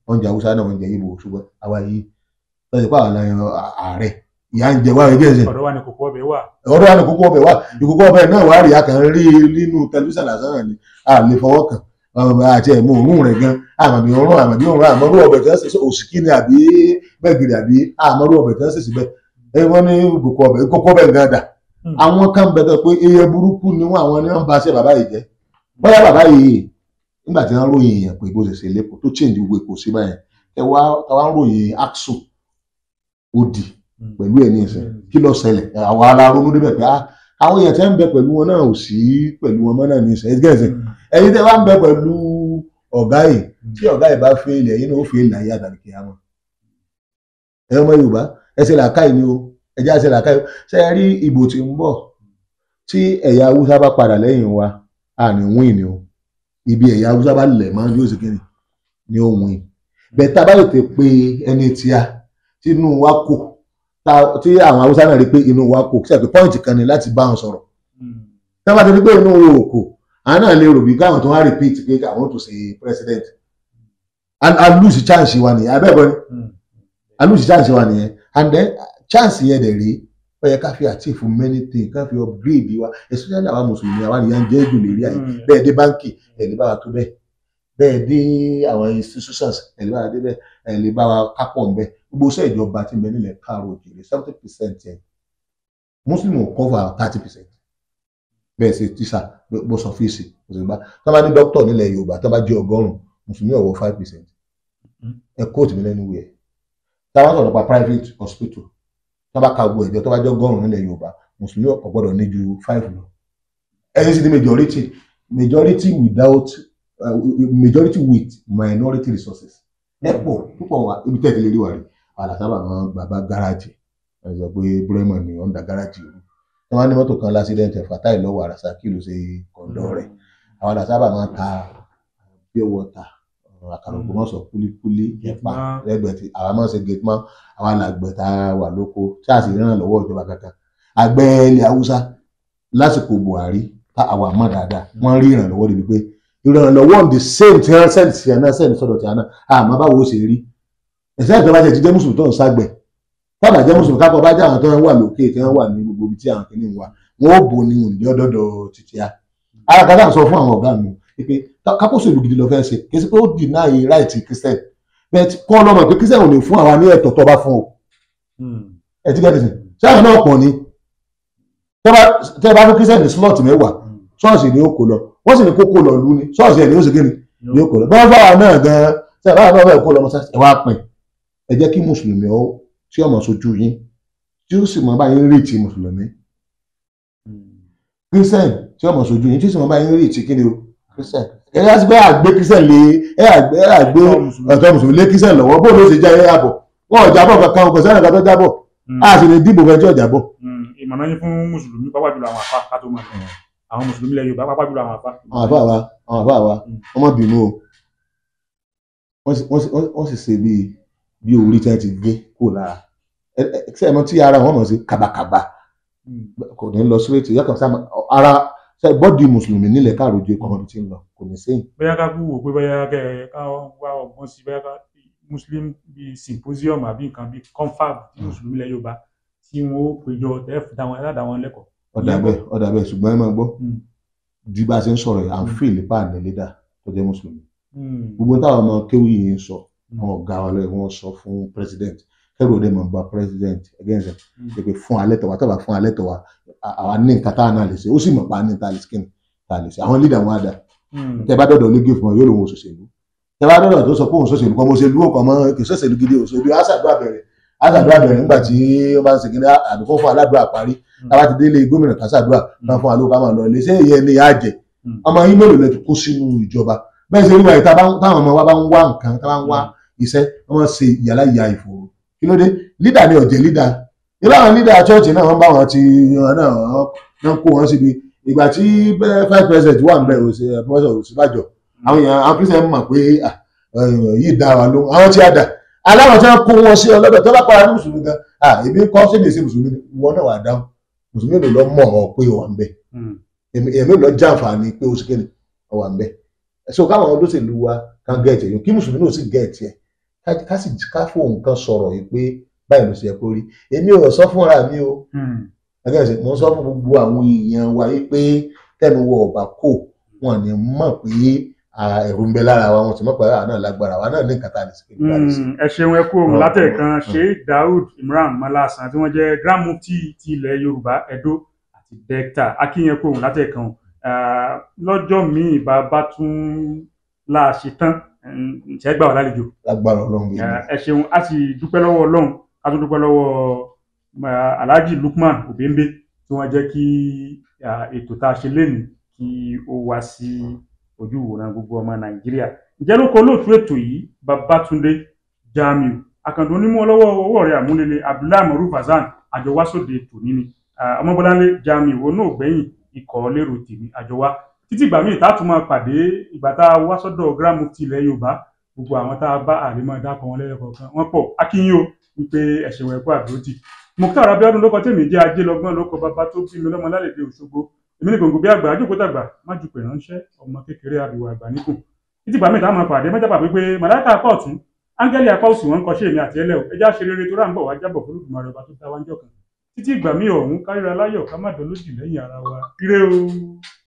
B: oúnjẹ Haúsá náà oúnjẹ Ìgbò ṣùgbọ́n àwa yìí lọ́sẹ̀ pàwọn ààrẹ ìyá ń jẹ wá ẹgbẹ́ ẹ̀sẹ̀.
A: ọ̀dọ̀ wa ni kókó ọbẹ̀ wà.
B: ọ̀dọ̀ wa ni kókó ọbẹ̀ wà ìkókó ọbẹ̀ náà wà rí akàn rí nínú tẹlifíṣàn lásán náà ni a lè fọwọ́ kàn àti ẹ̀mú òórùn rẹ̀ gan àmàbí òórùn àmọ́rú ọbẹ̀ tí wọ́n ṣe òsìkí ni àbí gbẹ̀gìrì àbí àmọ́rú ọbẹ̀ tí wọ́n ṣe síbẹ̀ ẹ wọ́n ní kókó ọbẹ̀ gan dà àwọn kan bẹ̀rẹ̀ pé iye burúkú ni wọ́n àwọn ni wọ́n bá ṣe bàbá yìí jẹ́ bóyá bàbá yìí nígbà tí wọ́n ròyìn èèyàn pé bó ṣe ṣe lẹ́kọ̀ọ́ tó change gbogbo èkó sí báyẹn ẹ wá táwọn ròyìn axo odi pẹ̀lú ẹ̀ ní ìsìn kí ló ṣẹlẹ̀ àwọn ará ronú débẹ̀ pé àwọn èèyàn tẹ́ ń bẹ pẹ̀lú wọn náà ò sí pẹ̀lú wọn mọ́ náà ní ìsìn ẹ̀sìn ẹ̀yin tẹ́ wá ń bẹ pẹ̀lú ọ̀gá yìí tí ọ̀gá yìí bá fẹ́ ilẹ̀ yìí náà ó fẹ́ ilẹ̀ ayé àtàlùkì àwọn ẹ̀ ọmọ Yorùbá ẹ ṣe làákàyè ni o ẹ jẹ́ àṣẹ làákàyè ṣe é rí ìbò tí ń bọ̀ tí ẹ̀yà Haúsá bá padà lẹ́yìn wa àní wín ni o ibi ẹ̀yà Haúsá bá lẹ̀ máa ń yóò ṣe kíni ni ó wín bẹ́ẹ̀ tá a bá lè tè pé ẹni tíya tínú wa kò tí àwọn Haúsá náà rí pé inú wa kò ṣe pé pọ́ìntì kan ni láti bá wọn sọ̀rọ̀ tí wọ́n bá ti rí pé inú wa kò àwọn náà lè rò bí káwọn tó wá repeat pé àwọn tó ṣe president and lose chance wa nìyẹn abẹ́ẹ̀kọ́ ni and lose chance wa nìyẹn and then chance yẹn dẹ̀ rí ó yẹ ká fi achieve many things ká fi upgrade wa especially àwa mùsùlùmí àwa nìyẹn jẹ́ jù lérí àyè bẹ́ẹ̀ dé báńkì ẹ̀ lè bá wa tó bẹ́ẹ̀ bẹ́ẹ̀ dé àwọn institutions ẹ̀ lè bá wa dé bẹ́ẹ̀ ẹ̀ lè bá wa kápọ̀ ń bẹ́ẹ̀ gbogbo iṣẹ́ ìjọba tí ń bẹ nílẹ̀ káàró òjìrè 70% yẹn muslim ò cover 30%. Bẹ́ẹ̀ ṣe tíṣà bó sọ fíìsì òṣèlú tó bá ní dókítà nílẹ̀ Yorùbá tó bá jẹ́ 100 mùsùlùmí ọ̀wọ́ 5%. Ẹ kóòtù mi lẹ́nu wẹ̀ táwọn sọ̀rọ̀ pa private hospital tó bá ka gbogbo ẹ̀jọ́ tó bá jẹ́ 100 nílẹ̀ Yorùbá mùsùlùmí ò gbọ́dọ̀ ní ju 5 lọ. Ẹ̀yin sì ní majority with minority resources. Ẹ pọ̀ púpọ̀ wa ibi tẹ́tí lè rí wa rí àlàsábà wọn bàbá gáràjì ẹ sọ pé Bremen ní ọ̀ndà gáràjì òru wọ́n á ní mọ́tò kan lásìdẹ́ǹtì Fatai lọ́wọ́ àràsà kí ló ṣe kọ̀ǹdọ́ rẹ̀ àwọn àlàsábà máa ta pure water àkàrà Ògbómọ̀ṣọ́ kúlíkúlí ẹ̀pà lẹ́gbẹ̀ẹ́ àwọn máa ń ṣe gate man àwọn alàgbẹ̀ tá a wà lóko tí a sì ràn lọ́wọ́ ìjọba kankan àgbẹ̀ ilẹ̀ Haúsá lásìkò Buhari àwọn àmọ́ dáadáa wọ́n rí ìrànlọ́wọ́ débi pé ìrànlọ́wọ́ the same tí wọ́n sẹ́ǹtì sí àná sẹ́ǹtì sọ́dọ̀ tí àná àmọ́ báwo ó ṣe rí ẹ̀sẹ̀ ìjọba ti jẹ́ mùsùlùmí tó ń ságbẹ̀ tọ́ba jẹ́ mùsùlùmí kápọ̀ bá jẹ́ àwọn tó ń wà lókè tí wọ́n wà ní gbogbo ibi tí àwọn kìíní wà wọ́n ó bò ní òní ọdọ́dọ̀ títí a. ara kàtà sọ fún àwọn ọ̀gá mi pé kápọ́sọ̀ ìlú gidi lọ fẹ́ ṣe kí ó deny right Christian bẹ́ẹ̀ kọ́ lọ́mọ pé Christian ò lè fún àwa ní ẹ̀tọ́ tó bá fún o. ẹ ti gẹ́gẹ́ sí àwọn náà pọ̀ ni tẹ́ ẹ bá fún Christian ní slot 10 ṣọ́ọ̀ṣì ni ó kó lọ wọ́n sì ní kókó lọ lú ni ṣọ́ọ̀ṣì ẹ̀ ni ó sì gẹ́ni ni ó kó lọ bọ́n fáwọn náà gan-an tẹ́ ẹ bá náà fẹ́ kó lọ mọ́sáàsì ẹ wá pín ẹ jẹ́ kí mùsùlùmí ọ tí ọmọ sojú yín tí ó sì mọ bá yín retí mùsùlùmí Christian tí ọmọ sojú yín tí ó sì mọ bá yín retí kí ni o Christian ẹ yá sí pé àgbé Christian lé àgbé ọ̀tọ̀ mùsùlùmí lé Christian lọ́wọ́ bó ló ṣe jẹ́ ẹ àbọ̀ wọn ò jábọ̀ kankan kò sẹ́nìkan tó jábọ̀ a sì lè dìbò fẹ́ tí ò jábọ̀.
A: ìmọ̀ràn yín fún mùsùlùmí pápá jùlọ àwọn àfa ká tó máa lọ àwọn mùsùlùmí ilẹ̀ Yorùbá pápá jùlọ àwọn àfa.
B: àwọn àfa wa ọmọ bínú o wọ́n sì ṣe bí orí tí wọ́n ti gé kó lára ṣe ẹ̀mọ́ tí ara wọn mọ̀ sí kàbàkàbà kò ní lọ síréètì yọkàn sáà ara bọ́ọ̀dì mùsùlùmí nílẹ̀ káàró ju ọmọdé tí ń lọ kò ní sẹ́yìn.
A: bóyá ká wò pé bóyá ká wá ọgbọ́n sí bóyá ká muslim bíi symposium àbí nǹkan bíi confab tí mùsùlùmí ilẹ̀ Yorùbá tí wọ́n ó péjọ ẹ̀dáwọn lẹ́kọ̀ọ́.
B: ọ̀dà bẹ́ẹ̀ ṣùgbọ́n ẹ máa gbọ́ di bá a ṣe ń sọ̀rọ̀ yìí à ń fìlì páàní lédà tó jẹ́ mùsùlùmí gbogbo táwọn ọmọ kéwì yìí ń sọ àwọn ọ̀gá wa lọ́yẹ̀ wọ́n sọ fún president kẹ́rù òde mọ̀ bá president against ẹ̀ pé fún alẹ́ tọ̀wá tọ̀wá fún alẹ́ tọ̀wá àwa ní nǹkan táwọn náà lè ṣe ó sì mọ̀ pa ní ta lè ṣe àwọn leader wọn á dà tẹ́ bá dọ̀dọ̀ lẹ́gẹ̀ fún ọ yóò lòun òṣòṣèlú tẹ́ bá dọ̀dọ̀ tó sọ pé òun ṣòṣèlú kan mo ṣe lú ọkọ̀ mọ́ kì í ṣòṣèlú gidi òṣèlú àṣàdúrà bẹ̀rẹ̀ nígbà tí ó bá ń ṣe kíní àbíkó fún aládùúrà parí táwa ti délé gómìnà kásàdúrà máa fún alóka máa lọ ilé ṣé ìyẹn ni á jẹ ọmọ yín mélòó lẹ ti kó sínú ìjọba bẹ́ẹ̀ ṣe rí wáyé táwọn ọmọ wa bá ń wá nǹkan táwọn ń wá iṣẹ́ wọ́n ṣe ìyàlá ìyá ìfòrò kí ló dé lídà ni ọ̀jẹ̀ lídà ilé àwọn lídà chọ́ọ̀chì náà wọ́n bá wọn ti náà kó wọn síbi ìgbà tí vice president wà ń bẹ̀ Professor Ọ̀ṣínbàjò àwọn èèyàn àwọn christian mọ̀ pé yìí dá wa lóhùn àwọn tí a dà aláwọ̀ tí wọ́n kó wọn sí ọlọ́dọ̀ tó bá para ní mùsùlùmí gan èmi kọ́ sẹ́mi sí mùsùlùmí wọn náà wà dáhùn mùsùlùmí ló lọ mọ̀ ọ́ pé wà ń bẹ̀ èmi lọ jàǹfààní pé ó sì kéde wà ń bẹ̀ so káwọn olóṣèlú wa kan gẹ̀ẹ́tì yìí kí mùsùlùmí náà sì gẹ̀ẹ́tì ẹ̀ ká sì ká fóun kan sọ̀rọ̀ yìí pé báyìí ló ṣe yẹ kó rí èmi ò sọ fúnra mi o ẹgbẹ́ mo sọ fún gbogbo àwọn èèyàn wa yìí pé tẹnu wọ ọba kò wọn ní mọ̀ pé ẹ̀rù ń bẹ lára wa wọn sì mọ̀ pé àwọn náà lágbára wa náà ní nǹkan tá a lè ṣe.
A: ẹ ṣeun ẹ kú òun látẹ̀kan Sheikh Daud Imran Malasan tí wọ́n jẹ́ Grand Mufti ti ilẹ̀ Yorùbá Edo àti Delta akínyẹn kú òun látẹ̀kan lọ́jọ́ míì bàbá tún láàṣẹ tán ṣe gbà wà lálejò.
B: lágbára Ọlọ́run bí
A: ẹ ṣeun a sì dúpẹ́ lọ́wọ́ Ọlọ́run a tún dúpẹ́ lọ́wọ́ Alhaji Lukman Obembe tí wọ́n jẹ́ kí ètò tá a ṣe lénìí kí ó wá sí ojú ìwòran gbogbo ọmọ Nàìjíríà. ǹjẹ́ ló kọ olóòtú ètò yìí Babátúndé Jamiu Àkàndùn onímọ̀ ọwọ́ rẹ̀ àmúlélẹ̀ Abdullahi Maruf Hasan àjọwásóde tòní ni Ọmọbọ́láńlé Jamiu onóògbẹ́yìn ikọ̀ lérò tèmi àjọwá títí ìgbà míì tá a tún máa pàdé ìgbà tá a wá sọ́dọ̀ Grand Mufti ilẹ̀ Yorùbá gbogbo àwọn tá a bá àlèmọ́ dákọ̀ wọn lẹ́yọ̀kọ̀ọ̀kan wọ́n pọ̀ akínyìn o wípé ẹ̀ṣẹ̀ wọn ẹ̀kọ́ àdúrótì Mukhtar Abiodun lóko tèmi jẹ́ ajé lọ́gbọ́n lóko bàbá tó bí mi lọ́mọ lálẹ́dẹ̀ Òṣogbo èmi ní gbòǹgbò bí àgbà àjókòó tàgbà má ju pè ránṣẹ́ ọmọ kékeré àbíwá àgbà níkùn títí gbà mẹ́ta máa pàdé mẹ́ta pàdé pé màláìka apá ọ̀tún áńgẹ́lì apá òsì wọn ń kọṣẹ́ èmi àti ẹlẹ́ o ẹjá ṣe rere tó rà ń bọ̀ wá jábọ̀ fọlọ́dúnmarè ọba tó dá wá ń jọ̀kan títí ìgbà míì ọ̀hún káríra láyọ̀ ká má dolódì lẹ́yìn ara wa ire o.